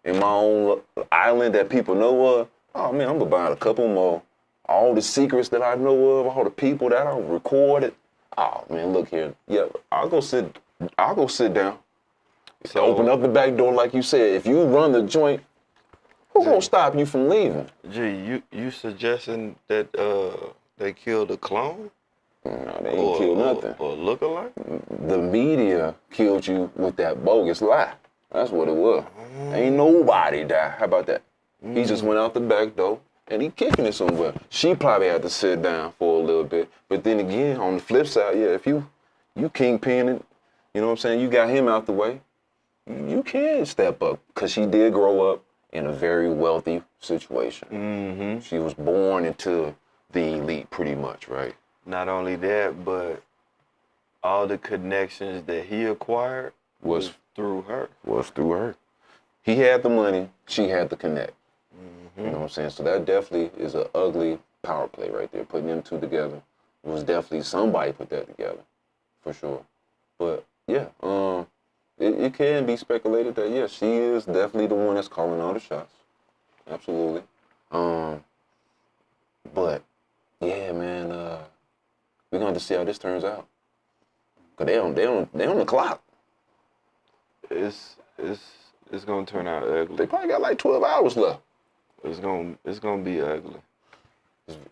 in my own island that people know of, oh man, I'm gonna buy a couple more. All the secrets that I know of, all the people that I recorded. Oh man, look here. Yeah, I'll go sit down. So open up the back door like you said. If you run the joint, who's gonna stop you from leaving? Gee, you suggesting that they killed a clone? No, they ain't killed nothing. Or look-alike? The media killed you with that bogus lie. That's what it was. Ain't nobody died. How about that? He just went out the back door and he kicking it somewhere. She probably had to sit down for a little bit. But then again, on the flip side, yeah, if you kingpin it, you know what I'm saying, you got him out the way, you can step up. Because she did grow up in a very wealthy situation. She was born into the elite pretty much, right? Not only that, but all the connections that he acquired was through her. He had the money, she had the connect. You know what I'm saying? So that definitely is an ugly power play right there. Putting them two together. It was definitely somebody put that together, for sure. But yeah, it can be speculated that, yeah, she is definitely the one that's calling all the shots. Absolutely. But yeah, man, we're going to have to see how this turns out. Cause they on the clock. It's gonna turn out ugly. They probably got like 12 hours left. It's gonna be ugly.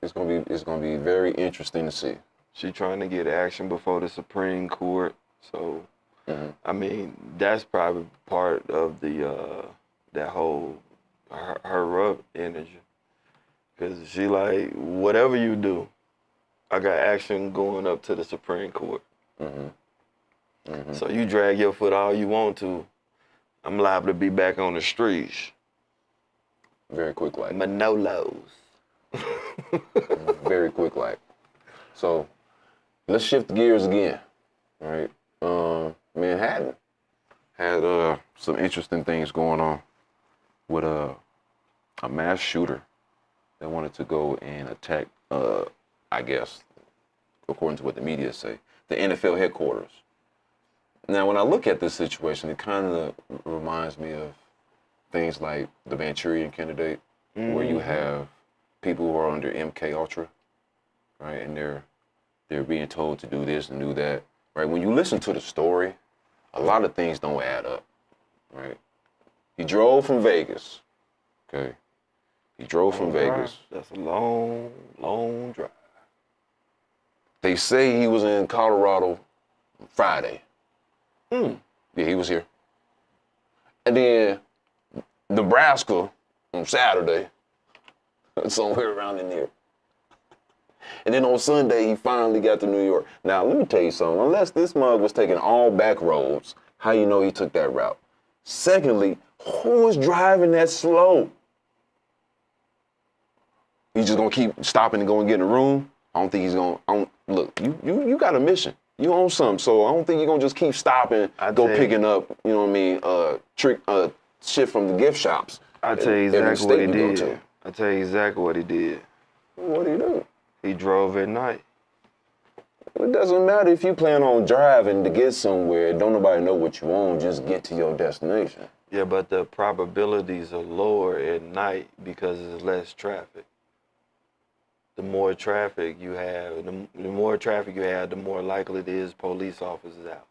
It's gonna be very interesting to see. She trying to get action before the Supreme Court, so I mean that's probably part of the that whole her up energy, because she like, whatever you do, I got action going up to the Supreme Court. So you drag your foot all you want to, I'm liable to be back on the streets. Very quick like. Manolos. Very quick like. So let's shift gears again. Right? Manhattan had some interesting things going on with a mass shooter that wanted to go and attack, I guess, according to what the media say, the NFL headquarters. Now, when I look at this situation, it kind of reminds me of things like the Manchurian Candidate, where you have people who are under MK Ultra, right, and they're being told to do this and do that, right? When you listen to the story, a lot of things don't add up, right? He drove from Vegas, okay? He drove from Vegas. That's a long, long drive. They say he was in Colorado Friday. Yeah, he was here. And then Nebraska on Saturday, somewhere around in there. And then on Sunday, he finally got to New York. Now, let me tell you something. Unless this mug was taking all back roads, how you know he took that route? Secondly, who was driving that slow? He's just gonna keep stopping and go and get in a room? I don't think he's gonna. Look, you got a mission. You own something, so I don't think you're gonna just keep stopping, picking up, you know what I mean, shit from the gift shops. I'll tell you exactly what he did. I'll tell you exactly what he did. What did he do? He drove at night. It doesn't matter if you plan on driving to get somewhere. Don't nobody know what you own. Just get to your destination. Yeah, but the probabilities are lower at night because there's less traffic. the more traffic you have, the more traffic you have, the more likely it is police officers out.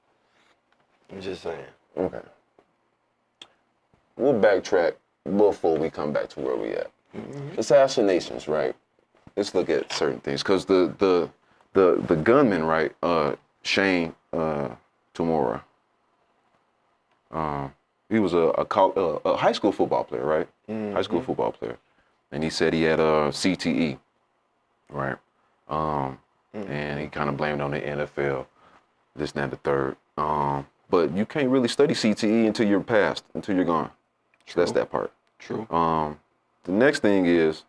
I'm just saying. Okay. We'll backtrack before we come back to where we at. Assassinations, right? Let's look at certain things, because the gunman, right? Shane Tamura. He was a high school football player, right? High school football player, and he said he had a CTE, right? And he kind of blamed on the NFL, this, and that, the third. But you can't really study CTE until you're passed, until you're gone. So that's that part. True. The next thing is,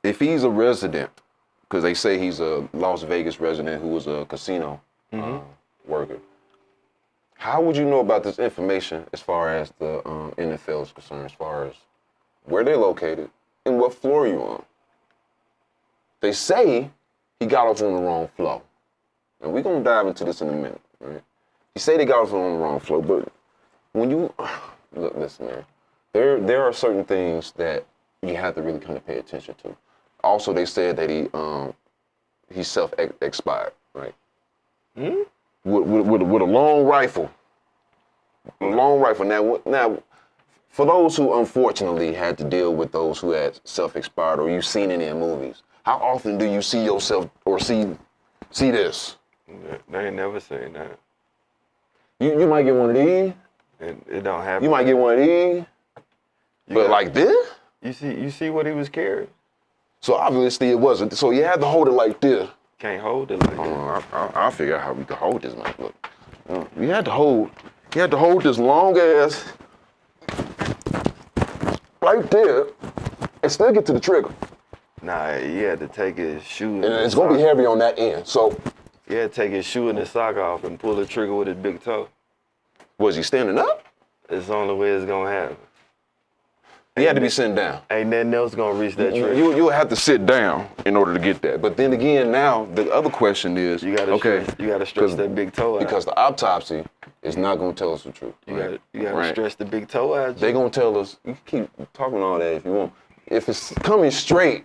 if he's a resident, because they say he's a Las Vegas resident who was a casino worker, how would you know about this information as far as the NFL is concerned, as far as where they're located and what floor you're on? They say he got off on the wrong floor. And we're going to dive into this in a minute, right? You say they got off on the wrong floor, but when you, look, listen, man, there are certain things that you have to really kind of pay attention to. Also, they said that he self-expired, right? With a long rifle. A long rifle. Now, for those who unfortunately had to deal with those who had self-expired, or you've seen it in movies, how often do you see yourself or see this? They ain't never seen that. You might get one of these. It don't happen. You might get one of these. But like this? You see what he was carrying? So obviously it wasn't. So you had to hold it like this. Can't hold it like that. I'll figure out how we can hold this, man. Look, you had to hold this long ass right there and still get to the trigger. Nah, he had to take his shoe. And it's gonna be heavy on that end. So he had to take his shoe and his sock off and pull the trigger with his big toe. Was he standing up? It's the only way it's gonna happen. He had to be sitting down. Ain't nothing else gonna reach that trigger. You'll have to sit down in order to get that. But then again, now the other question is, you gotta stretch that big toe out. Because the autopsy is not gonna tell us the truth. You gotta stretch the big toe out. They gonna tell us. You can keep talking all that if you want. If it's coming straight,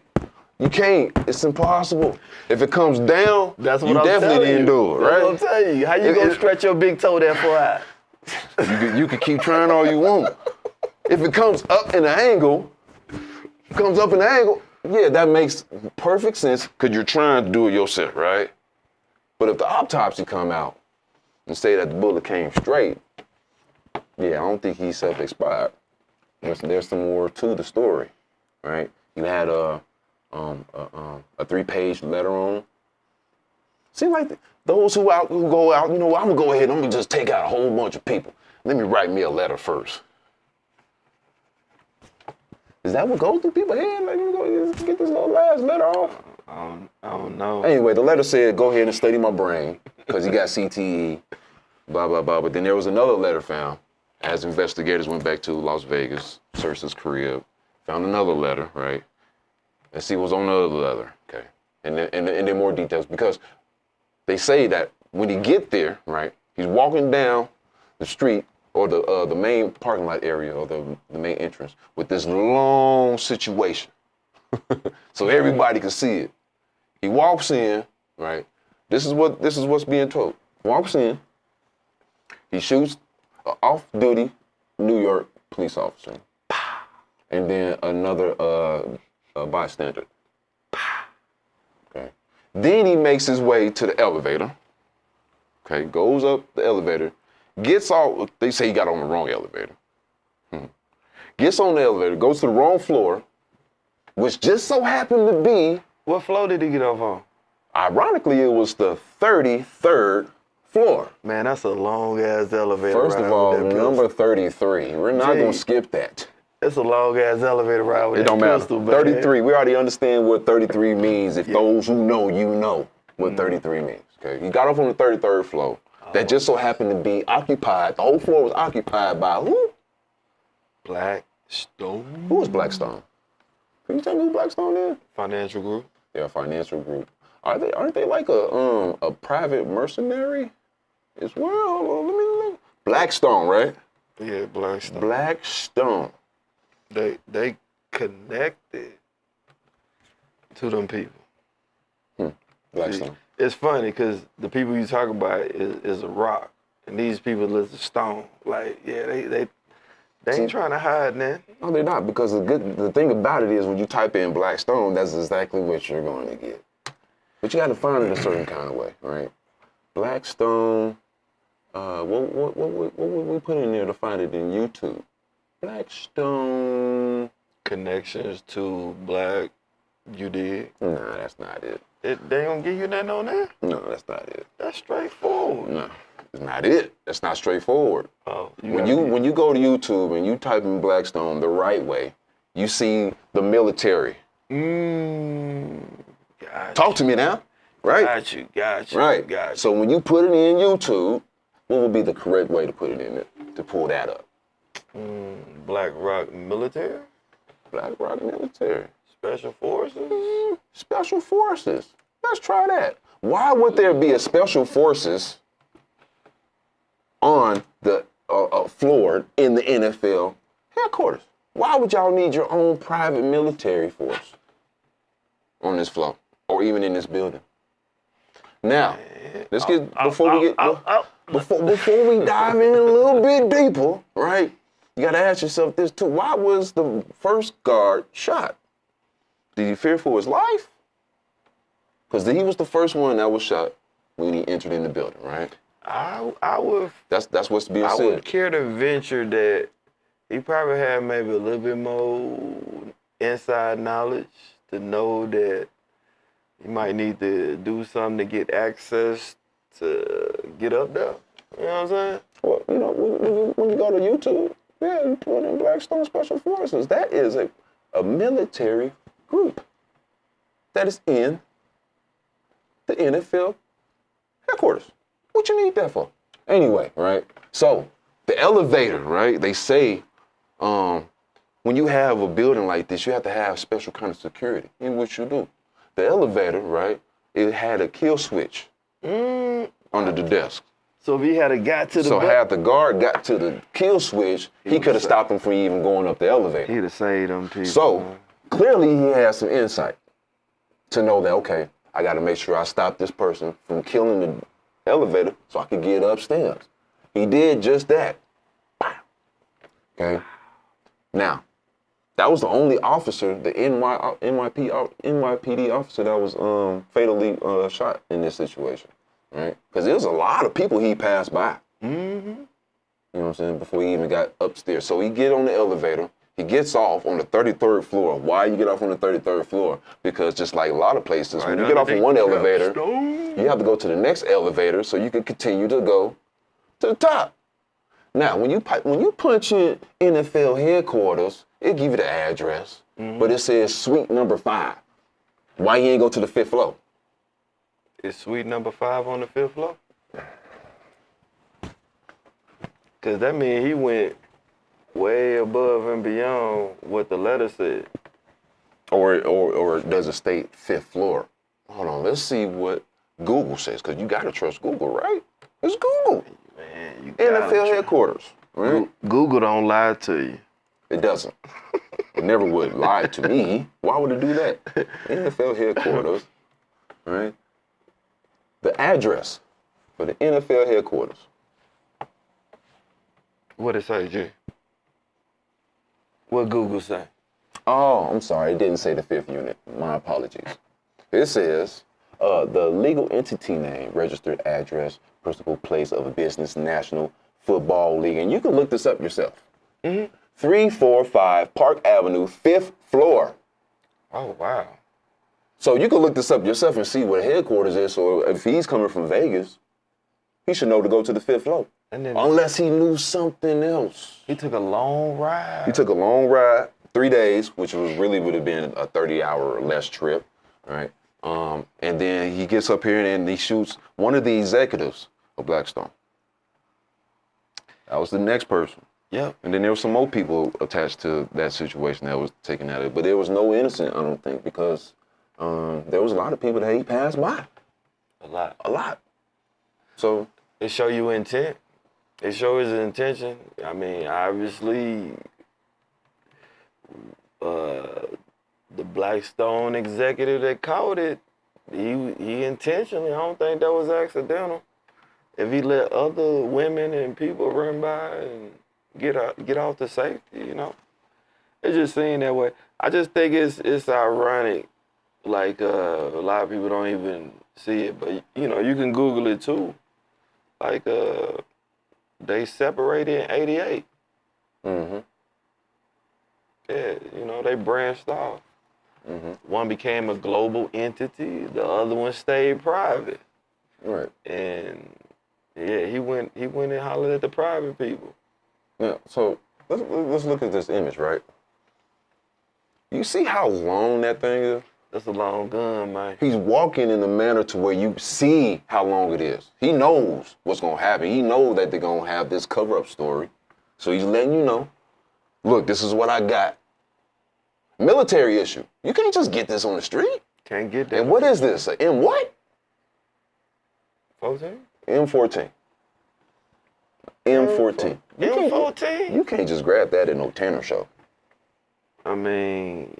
you can't. It's impossible. If it comes down, that's what you I'm definitely didn't do it, right? That's what I'm telling you. How you gonna stretch your big toe that far out? You can keep trying all you want. If it comes up in an angle, yeah, that makes perfect sense because you're trying to do it yourself, right? But if the autopsy come out and say that the bullet came straight, yeah, I don't think he self-expired. There's some more to the story, right? You had a 3-page letter on. Seems like those who go out, you know what, I'm gonna go ahead and I'm gonna just take out a whole bunch of people. Let me write me a letter first. Is that what goes through people's head? Like, you go get this little last letter off? I don't know. Anyway, the letter said, go ahead and study my brain, because he got CTE, blah, blah, blah. But then there was another letter found, as investigators went back to Las Vegas, searched his crib, found another letter, right? Let's see what's on the other letter, okay? And then more details, because they say that when he get there, right, he's walking down the street, or the main parking lot area, or the main entrance, with this long situation. So everybody can see it. He walks in, right? This is what's being told. Walks in, he shoots an off-duty New York police officer, and then another bystander. Okay. Then he makes his way to the elevator. Okay, goes up the elevator. Gets off, they say he got on the wrong elevator. Gets on the elevator, goes to the wrong floor, which just so happened to be... What floor did he get off on? Ironically, it was the 33rd floor. Man, that's a long-ass elevator. First of all, number 33. We're not going to skip that. It's a long-ass elevator ride with it don't matter. 33, we already understand what 33 means. If those who know, you know what 33 means. Okay, he got off on the 33rd floor. That just so happened to be occupied. The whole floor was occupied by who? Blackstone. Who is Blackstone? Can you tell me who Blackstone is? Financial group. Yeah, financial group. Aren't they like a private mercenary as well? Let me look. Blackstone, right? Yeah, Blackstone. Blackstone. They connected to them people. Blackstone. It's funny because the people you talk about is a rock, and these people is a stone. Like, yeah, they ain't trying to hide, man. No, they're not, because the thing about it is when you type in Blackstone, that's exactly what you're going to get. But you got to find it a certain kind of way, right? Blackstone. What would we put in there to find it in YouTube? Blackstone. Connections to Black, you did? Nah, that's not it. They gonna give you that on there? No, that's not it. That's straightforward. No, it's not it. That's not straightforward. Oh, When you go to YouTube and you type in Blackstone the right way, you see the military. Gotcha. Talk to me now, right? Got you. Right. Got you. So when you put it in YouTube, what would be the correct way to put it in it, to pull that up? Black Rock Military? Black Rock Military. Special Forces? Special Forces. Let's try that. Why would there be a Special Forces on the floor in the NFL headquarters? Why would y'all need your own private military force on this floor or even in this building? Now, let's get before we dive in a little bit deeper, right? You got to ask yourself this too. Why was the first guard shot? Did he fear for his life? Because he was the first one that was shot when he entered in the building, right? I would. That's what's being said. I would care to venture that he probably had maybe a little bit more inside knowledge to know that he might need to do something to get access to get up there. You know what I'm saying? Well, you know, when you go to YouTube, yeah, you put in Blackstone Special Forces. That is a military group that is in the NFL headquarters. What you need that for? Anyway, right? So the elevator, right? They say when you have a building like this, you have to have special kind of security, in which you do. The elevator, right? It had a kill switch under the desk. So if he had got to the had the guard got to the kill switch, he could have stopped him from even going up the elevator. He'd have saved them people. So clearly he had some insight to know that, okay, I got to make sure I stop this person from killing the elevator so I could get upstairs. He did just that. Okay. Now, that was the only officer, the NYPD officer that was fatally shot in this situation, right? Because there was a lot of people he passed by. You know what I'm saying? Before he even got upstairs. So he get on the elevator. He gets off on the 33rd floor. Why you get off on the 33rd floor? Because just like a lot of places, when you get off on one elevator, you have to go to the next elevator so you can continue to go to the top. Now, when you punch in NFL headquarters, it give you the address, but it says suite number 5. Why you ain't go to the 5th floor? Is suite number 5 on the 5th floor? Because that means he went way above and beyond what the letter said. Or does it state 5th floor? Hold on, let's see what Google says, because you got to trust Google, right? It's Google. Man, you NFL headquarters, right? Google don't lie to you. It doesn't. It never would lie to me. Why would it do that? NFL headquarters, right? The address for the NFL headquarters. What it say, G? What Google say? Oh, I'm sorry. It didn't say the 5th unit. My apologies. It says the legal entity name, registered address, principal place of a business, National Football League. And you can look this up yourself. 345 Park Avenue, 5th floor. Oh, wow. So you can look this up yourself and see where the headquarters is. So if he's coming from Vegas, he should know to go to the 5th floor. And then, unless he knew something else. He took a long ride. He took a long ride, 3 days, which would have been a 30-hour or less trip, right? And then he gets up here and he shoots one of the executives of Blackstone. That was the next person. Yep. And then there were some more people attached to that situation that was taken out of it. But there was no innocent, I don't think, because there was a lot of people that he passed by. A lot. A lot. So it show you intent. It shows his intention. I mean, obviously, the Blackstone executive that caught it he intentionally. I don't think that was accidental. If he let other women and people run by and get off the safety, you know, it just seemed that way. I just think it's ironic. Like a lot of people don't even see it, but you know, you can Google it too. Like they separated in '88. Mm-hmm. Yeah, you know, they branched off. Mm-hmm. One became a global entity. The other one stayed private. Right. And yeah, he went and hollered at the private people. Yeah. So let's look at this image, right? You see how long that thing is? That's a long gun, man. He's walking in a manner to where you see how long it is. He knows what's gonna happen. He knows that they're gonna have this cover-up story. So he's letting you know, look, this is what I got. Military issue. You can't just get this on the street. Can't get that. And what is this? An M what? 14? M14. M14. M14? You can't just grab that at no Tanner show. I mean,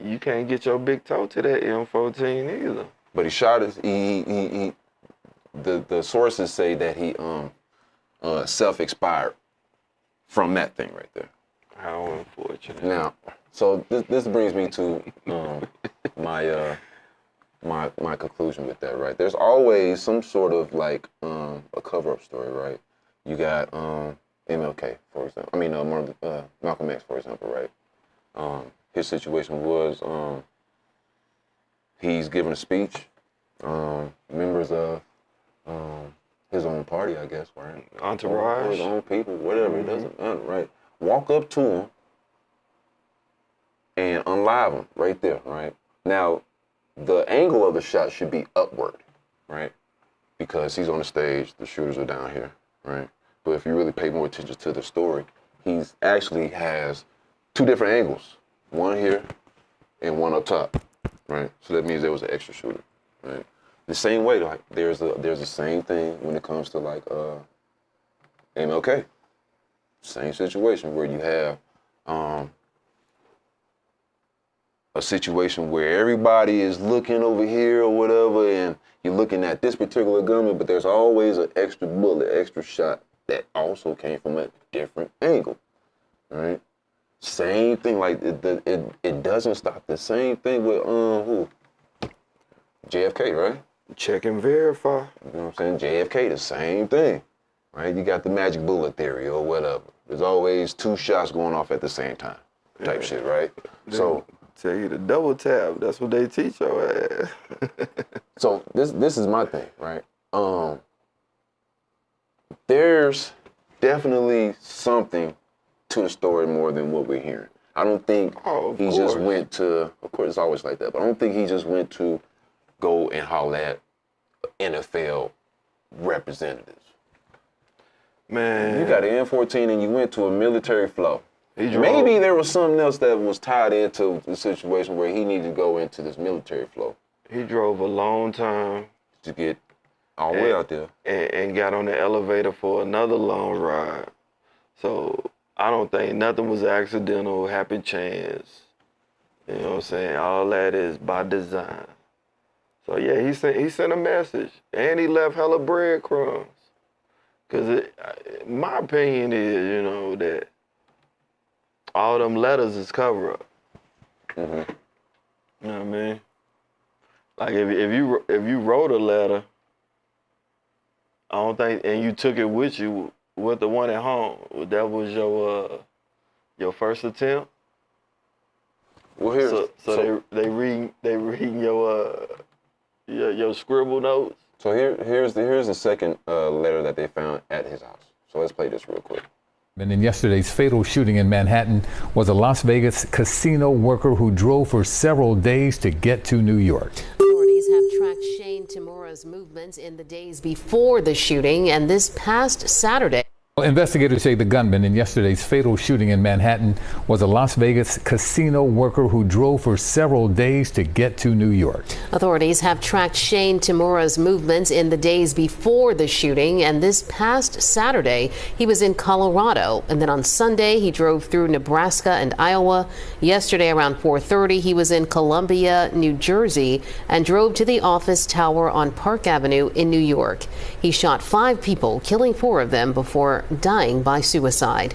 you can't get your big toe to that M14 either. But he shot his. The sources say that he self-expired from that thing right there. How unfortunate. Now, so this brings me to my conclusion with that, right? There's always some sort of like a cover-up story, right? You got MLK, for example. I mean, Malcolm X, for example, right? His situation was he's giving a speech. Members of his own party, I guess, right? Entourage. Or his own people, whatever. It doesn't matter, right? Walk up to him and unlive him right there, right? Now, the angle of the shot should be upward, right? Because he's on the stage, the shooters are down here, right? But if you really pay more attention to the story, he's actually has two different angles, one here and one up top, right? So that means there was an extra shooter, right? The same way, like there's the same thing when it comes to like MLK. Same situation where you have a situation where everybody is looking over here or whatever, and you're looking at this particular gunman, but there's always an extra bullet, extra shot that also came from a different angle, right? Same thing, like it doesn't stop. The same thing with who? JFK, right? Check and verify. You know what I'm saying? JFK, the same thing, right? You got the magic bullet theory or whatever. There's always two shots going off at the same time, type shit, right? So tell you to double tap. That's what they teach your ass. So this is my thing, right? There's definitely something to the story more than what we're hearing. I don't think he just went to, of course it's always like that, but I don't think he just went to go and holler at NFL representatives. Man. You got an M14 and you went to a military flow. Maybe there was something else that was tied into the situation where he needed to go into this military flow. He drove a long time to get all the way out there. And got on the elevator for another long ride. So I don't think nothing was accidental, happy chance. You know what I'm saying? All that is by design. So yeah, he sent a message, and he left hella breadcrumbs. Cause my opinion is, you know, that all them letters is cover up. Mm-hmm. You know what I mean? Like if you wrote a letter, I don't think, and you took it with you with the one at home, that was your first attempt. Well, they read your scribble notes. So here's the second letter that they found at his house. So let's play this real quick. And in yesterday's fatal shooting in Manhattan was a Las Vegas casino worker who drove for several days to get to New York. Authorities have tracked Shane Tamura's movements in the days before the shooting and this past Saturday. Well, investigators say the gunman in yesterday's fatal shooting in Manhattan was a Las Vegas casino worker who drove for several days to get to New York. Authorities have tracked Shane Tamura's movements in the days before the shooting, and this past Saturday he was in Colorado, and then on Sunday he drove through Nebraska and Iowa. Yesterday around 4:30 he was in Columbia, New Jersey, and drove to the office tower on Park Avenue in New York. He shot 5 people, killing 4 of them before dying by suicide.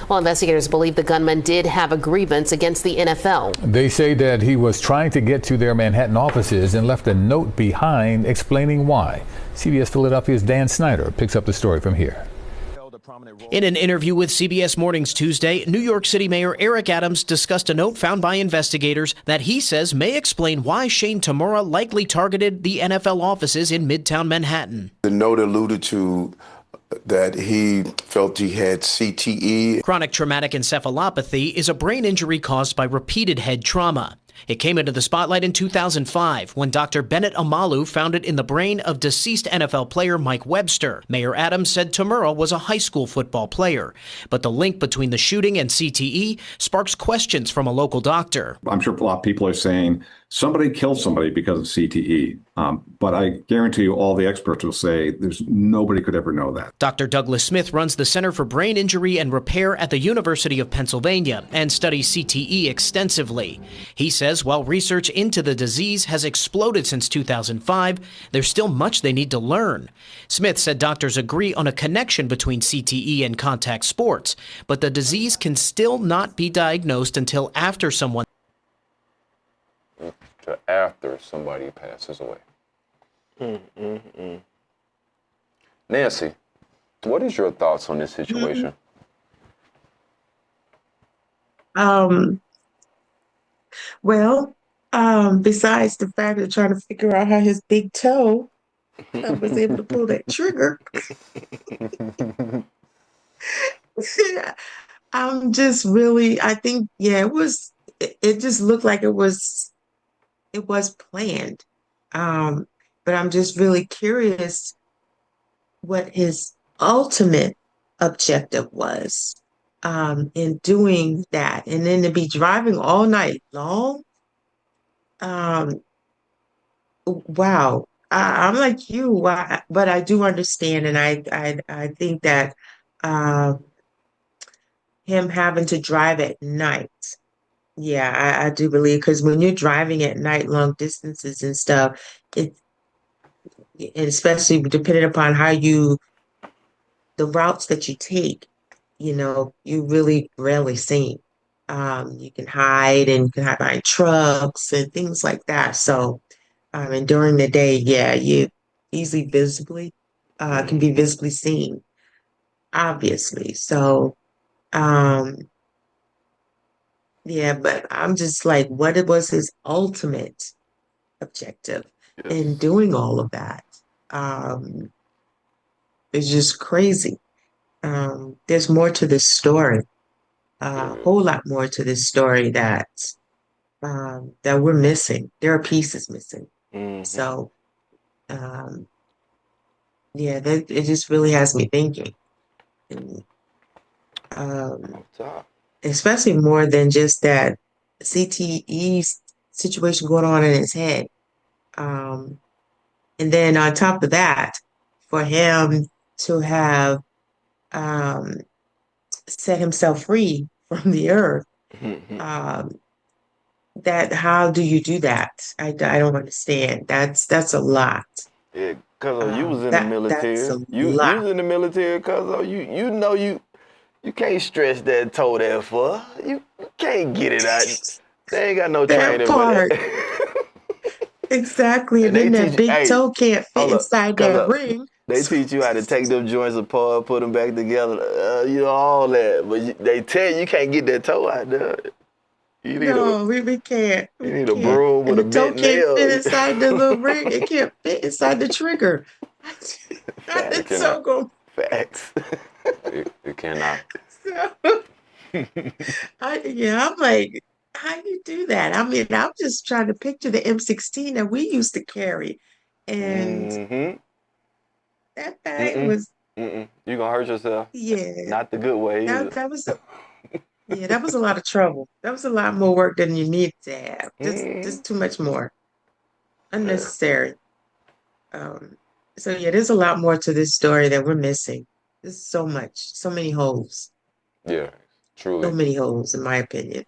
Well, investigators believe the gunman did have a grievance against the NFL. They say that he was trying to get to their Manhattan offices and left a note behind explaining why. CBS Philadelphia's Dan Snyder picks up the story from here. In an interview with CBS Mornings Tuesday, New York City Mayor Eric Adams discussed a note found by investigators that he says may explain why Shane Tamura likely targeted the NFL offices in Midtown Manhattan. The note alluded to that he felt he had CTE. Chronic traumatic encephalopathy is a brain injury caused by repeated head trauma. It came into the spotlight in 2005 when Dr. Bennett Amalu found it in the brain of deceased NFL player Mike Webster. Mayor Adams said Tamura was a high school football player, but the link between the shooting and CTE sparks questions from a local doctor. I'm sure a lot of people are saying somebody killed somebody because of CTE, but I guarantee you all the experts will say nobody could ever know that. Dr. Douglas Smith runs the Center for Brain Injury and Repair at the University of Pennsylvania and studies CTE extensively. He says while research into the disease has exploded since 2005, there's still much they need to learn. Smith said doctors agree on a connection between CTE and contact sports, but the disease can still not be diagnosed until after somebody passes away. Nancy, what is your thoughts on this situation? Well, besides the fact of trying to figure out how his big toe was able to pull that trigger, I'm just really, I think, yeah, it just looked like it was planned. But I'm just really curious what his ultimate objective was in doing that, and then to be driving all night long. Wow. I'm like you, but I do understand, and I think that him having to drive at night. Yeah, I do believe, because when you're driving at night, long distances and stuff, and especially depending upon the routes that you take, you really rarely see. You can hide, and you can hide behind trucks and things like that. So, and during the day, yeah, you easily can be visibly seen, obviously. So, yeah, but I'm just like, what was his ultimate objective in doing all of that? It's just crazy. There's more to this story, a whole lot more to this story that we're missing. There are pieces missing. So, yeah, it just really has me thinking. And, especially more than just that CTE situation going on in his head. And then on top of that, for him to have set himself free from the earth, that how do you do that? I don't understand. That's a lot. Yeah, cause you was in the military. You was in the military, cause you know you can't stretch that toe that far. You can't get it out. They ain't got no training for that. Exactly, and then that big toe can't fit inside that ring. They teach you how to take them joints apart, put them back together, all that. But they tell you can't get that toe out there. We can't. You need a broom with a bent nail. The toe can't fit inside the little ring. It can't fit inside the trigger. It's so good. Facts. It cannot. So, I'm like, how do you do that? I mean, I'm just trying to picture the M16 that we used to carry, and that thing was You're gonna hurt yourself. Yeah. Not the good way either. That was yeah, that was a lot of trouble. That was a lot more work than you need to have. Just too much more. Unnecessary. So yeah, there's a lot more to this story that we're missing. There's so much, so many holes. Yeah, truly. So many holes, in my opinion.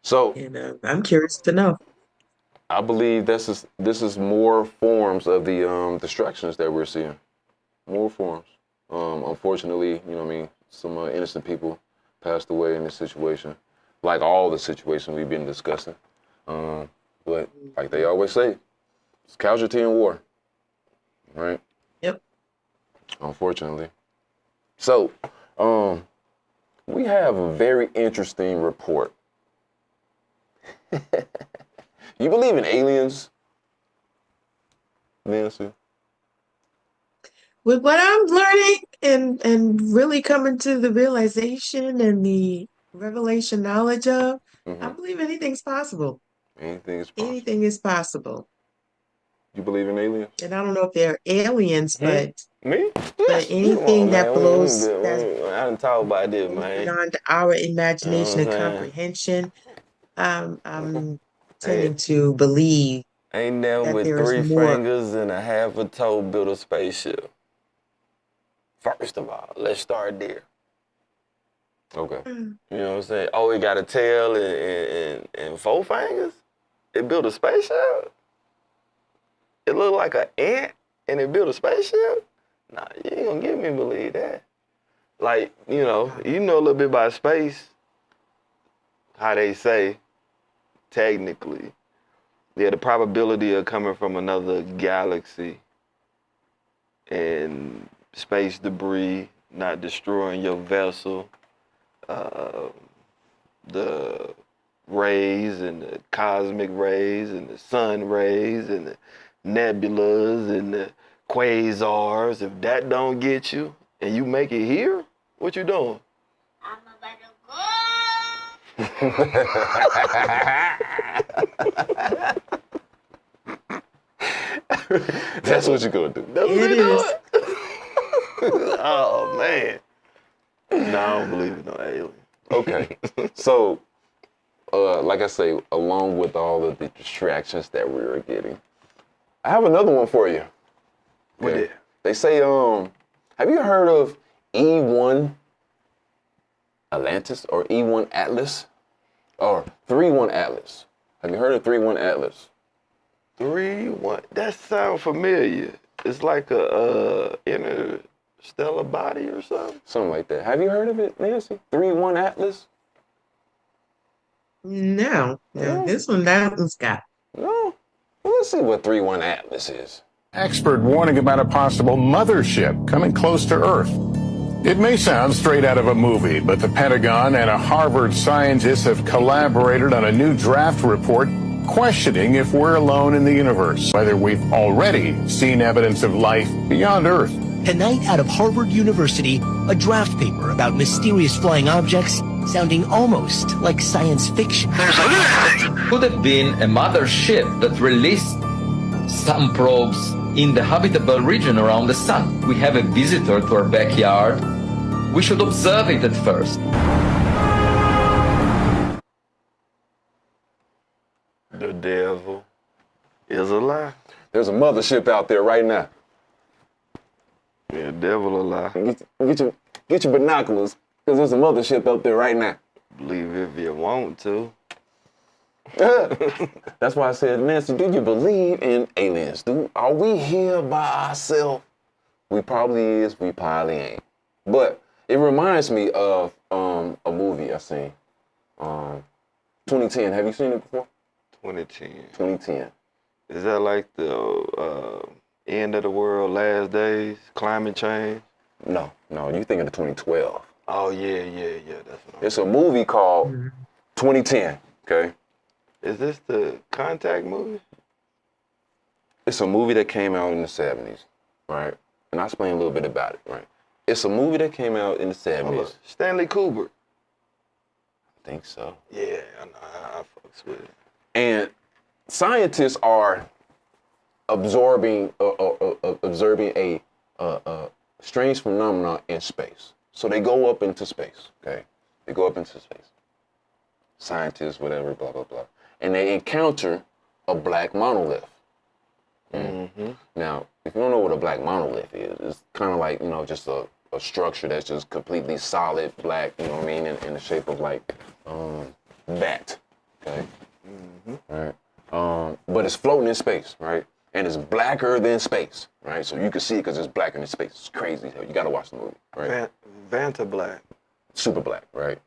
So, And I'm curious to know. I believe this is more forms of the distractions that we're seeing. More forms. Unfortunately, you know what I mean, some innocent people passed away in this situation, like all the situations we've been discussing. But like they always say, it's casualty in war, right? Yep. Unfortunately. So, we have a very interesting report. You believe in aliens, Nancy? With what I'm learning and really coming to the realization and the revelation knowledge of, I believe anything's possible. Anything is possible. Anything is possible. You believe in aliens? And I don't know if they're aliens, but me? But anything that blows I didn't talk about this, man. beyond our imagination and saying? comprehension, I'm tending to believe Ain't them that with there is 3 more. fingers and a half a toe built a spaceship. First of all, let's start there. Okay. You know what I'm saying? Oh, it got a tail and 4 fingers? It built a spaceship? It looked like an ant and it built a spaceship? Nah, you ain't gonna get me to believe that. Like, you know a little bit about space, how they say, technically, the probability of coming from another galaxy and space debris not destroying your vessel, the rays and the cosmic rays and the sun rays and the nebulas and the quasars, if that don't get you and you make it here, what you doing? That's what you're gonna do. That's what It they is. doing. Oh man. No, I don't believe in no alien. Okay. So, like I say, along with all of the distractions that we were getting, I have another one for you. What is? They say, have you heard of E1 Atlantis or E1 Atlas? Or 3-1 Atlas? Have you heard of 3-1 Atlas? 3-1. That sounds familiar. It's like a interstellar body or something. Something like that. Have you heard of it, Nancy? 3-1 Atlas? No, that one's got. No. Well, let's see what 3-1 Atlas is. Expert warning about a possible mothership coming close to Earth. It may sound straight out of a movie, but the Pentagon and a Harvard scientist have collaborated on a new draft report questioning if we're alone in the universe, whether we've already seen evidence of life beyond Earth. Tonight out of Harvard University, a draft paper about mysterious flying objects sounding almost like science fiction. Could have been a mothership that released some probes in the habitable region around the sun. We have a visitor to our backyard. We should observe it at first. The devil is a lie. There's a mothership out there right now. Yeah, the devil a lie. Get your binoculars, because there's a mothership out there right now. Believe if you want to. That's why I said, Nancy, do you believe in aliens? Are we here by ourselves? We probably is, we probably ain't. But it reminds me of a movie I seen. 2010. Have you seen it before? 2010. 2010. Is that like the end of the world, last days, climate change? No, you thinking of 2012. Oh, yeah, that's what It's a movie called 2010, okay? Is this the Contact movie? It's a movie that came out in the 70s, right? And I'll explain a little bit about it, right? It's a movie that came out in the 70s. Stanley Kubrick. I think so. Yeah, I fucks with it. And scientists are observing a strange phenomenon in space. So they go up into space, okay? They go up into space. Scientists, whatever, blah, blah, blah. And they encounter a black monolith. Now, if you don't know what a black monolith is, it's kind of like, you know, just a structure that's just completely solid, black, you know what I mean, in the shape of like bat, okay? Right? But it's floating in space, right? And it's blacker than space, right? So you can see it because it's blacker than space. It's crazy. You got to watch the movie, right? Vanta black. Super black, right?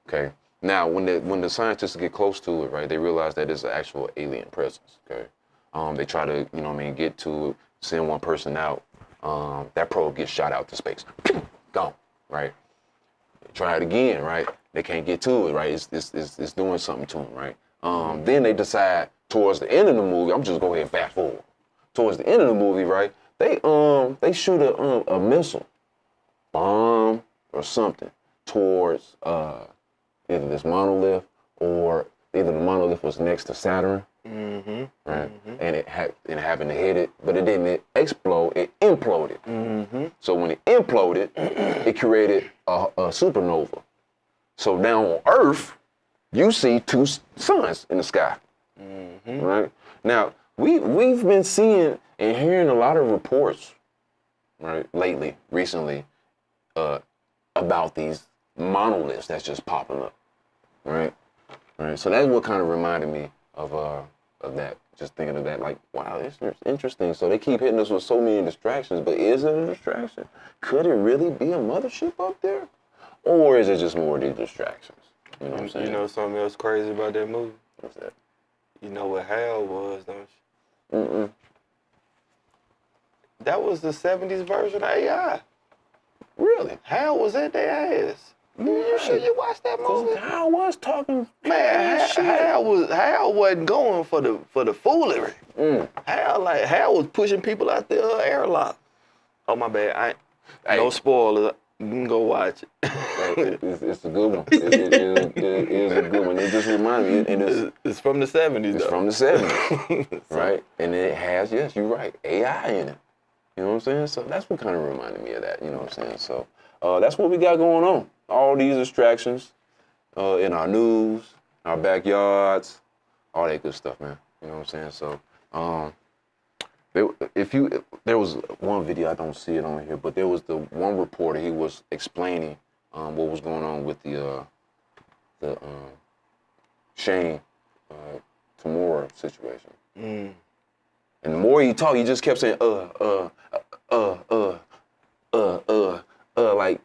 Okay. Now, when the scientists get close to it, right, they realize that it's an actual alien presence, okay? They try to, you know what I mean, get to it, send one person out. That probe gets shot out to space. Gone, right? They try it again, right? They can't get to it, right? It's doing something to them, right? Then they decide towards the end of the movie, I'm just going to go ahead and fast forward. Towards the end of the movie, right, they shoot a missile, bomb or something towards either this monolith or either the monolith was next to Saturn, right? And it happened to hit it, but it didn't explode, it imploded. So when it imploded, it created a supernova. So now on Earth, you see two suns in the sky, right? Now, we've been seeing and hearing a lot of reports, right, recently, about these monoliths that's just popping up, right? Right. So that's what kind of reminded me of that. Just thinking of that, like, wow, it's interesting. So they keep hitting us with so many distractions, but is it a distraction? Could it really be a mothership up there, or is it just more of these distractions? You know what I'm saying? You know something else crazy about that movie? What's that? You know what HAL was, don't you? That was the 70s version of AI. Really? HAL was at their ass. You sure you watched that movie? HAL was talking. Man, HAL wasn't going for the foolery. HAL was pushing people out the airlock. Oh my bad. No spoilers. You can go watch it. It's a good one. It is a good one. It just reminded me. And it's from the 70s, It's from the 70s, right? And it has, yes, you're right, AI in it. You know what I'm saying? So that's what kind of reminded me of that, you know what I'm saying? So that's what we got going on. All these distractions in our news, our backyards, all that good stuff, man. You know what I'm saying? So there was one video, I don't see it on here, but there was the one reporter, he was explaining what was going on with the Shane Tamura situation. And the more he talked, he just kept saying,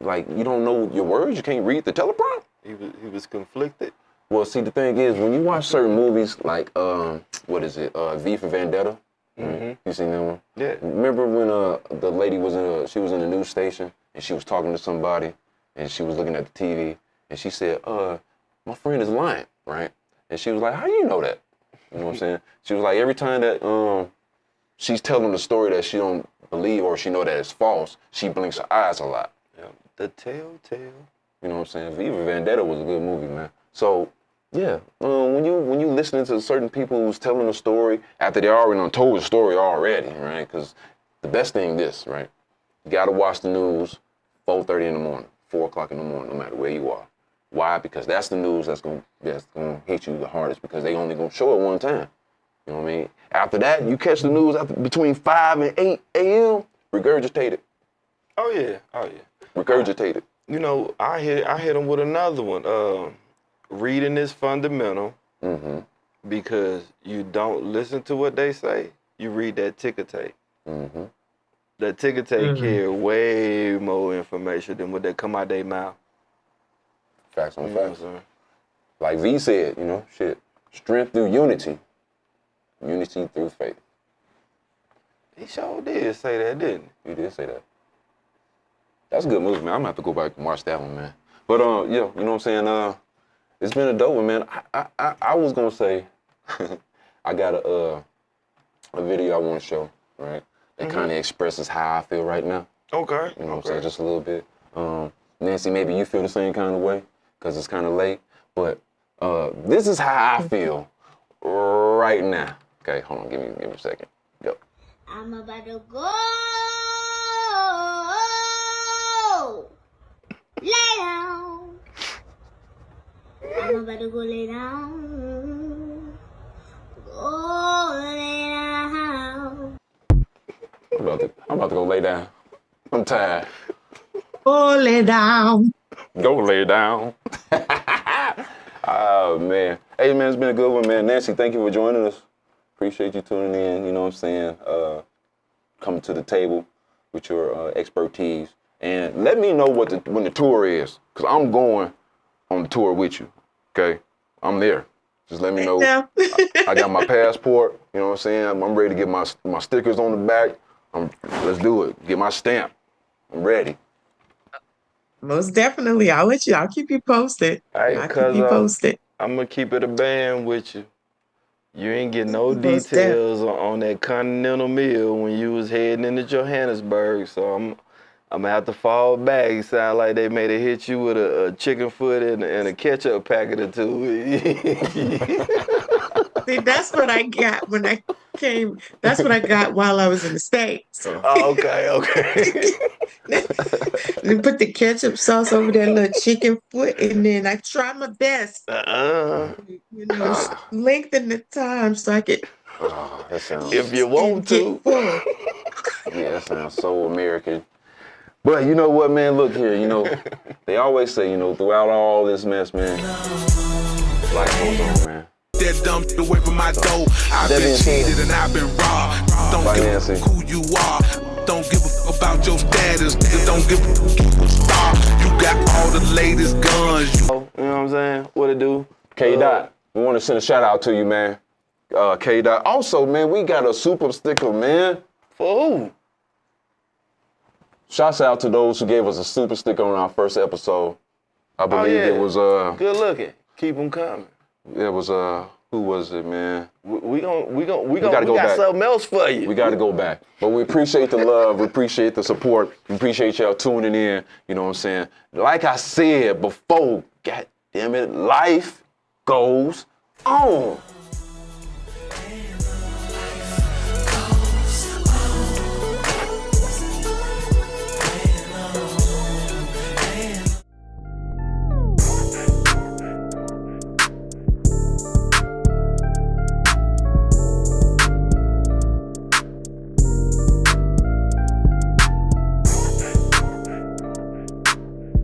like you don't know your words, you can't read the teleprompter. He was conflicted. Well, see, the thing is, when you watch certain movies, like what is it, V for Vendetta? You seen that one? Yeah. Remember when the lady was in a news station and she was talking to somebody and she was looking at the TV and she said, my friend is lying, right? And she was like, how do you know that? You know what I'm saying? She was like, every time that she's telling the story that she don't believe or she know that it's false, she blinks her eyes a lot. Yeah. The telltale. You know what I'm saying? V for Vendetta was a good movie, man. So yeah, when you listening to certain people who's telling a story after they already done told the story already, right? Because the best thing right? You gotta watch the news 4:30 in the morning, 4 o'clock in the morning, no matter where you are. Why? Because that's the news that's gonna hit you the hardest because they only gonna show it one time. You know what I mean? After that, you catch the news between 5 and 8 a.m. Regurgitate it. Oh yeah. Regurgitate it. You know, I hit them with another one. Reading is fundamental because you don't listen to what they say. You read that ticker tape. That ticker tape carry way more information than what they come out their mouth. Facts on facts. Like V said, you know, shit. Strength through unity. Unity through faith. He sure did say that, didn't he? He did say that. That's a good movie, man. I'm gonna have to go back and watch that one, man. But yeah, you know what I'm saying? It's been a dope one, man. I was gonna say, I got a video I want to show, right? That kind of expresses how I feel right now. Okay. You know what I'm saying? Just a little bit. Nancy, maybe you feel the same kind of way because it's kind of late. But this is how I feel right now. Okay, hold on. Give me a second. Go. I'm about to go. Lay down. I'm about to go lay down. Go lay down. I'm about to go lay down. I'm tired. Go lay down. Go lay down. Oh, man. Hey, man, it's been a good one, man. Nancy, thank you for joining us. Appreciate you tuning in, you know what I'm saying? Coming to the table with your expertise. And let me know when the tour is, because I'm going on the tour with you, okay? I'm there. Just let me know. I got my passport, you know what I'm saying? I'm ready to get my stickers on the back. Let's do it. Get my stamp. I'm ready. Most definitely. I'll keep you posted. Hey, I'll keep you posted. I'm going to keep it a band with you. You ain't get no details on that Continental meal when you was heading into Johannesburg, so I'm gonna have to fall back. It sound like they made it hit you with a chicken foot and a ketchup packet or two. See, that's what I got when I came. That's what I got while I was in the States. Okay. And put the ketchup sauce over that little chicken foot, and then I try my best. You know, lengthen the time so I could. That sounds. If you want to. Yeah, that sounds so American. But you know what, man? Look here, you know, they always say, you know, throughout all this mess, man, life goes on, man. That dumped away from my door. I've been cheated and I've been robbed. Don't give a who you are. Don't give a fuck about your status. Nigga, don't give a fuck you a star. You got all the latest guns. You know what I'm saying? What it do? K-Dot, we want to send a shout out to you, man. K-Dot. Also, man, we got a super sticker, man. For who? Shouts out to those who gave us a super sticker on our first episode. I believe it was good looking. Keep them coming. It was who was it, man? We got something else for you. We got to go back. But we appreciate the love. We appreciate the support. We appreciate y'all tuning in. You know what I'm saying? Like I said before, God damn it, life goes on.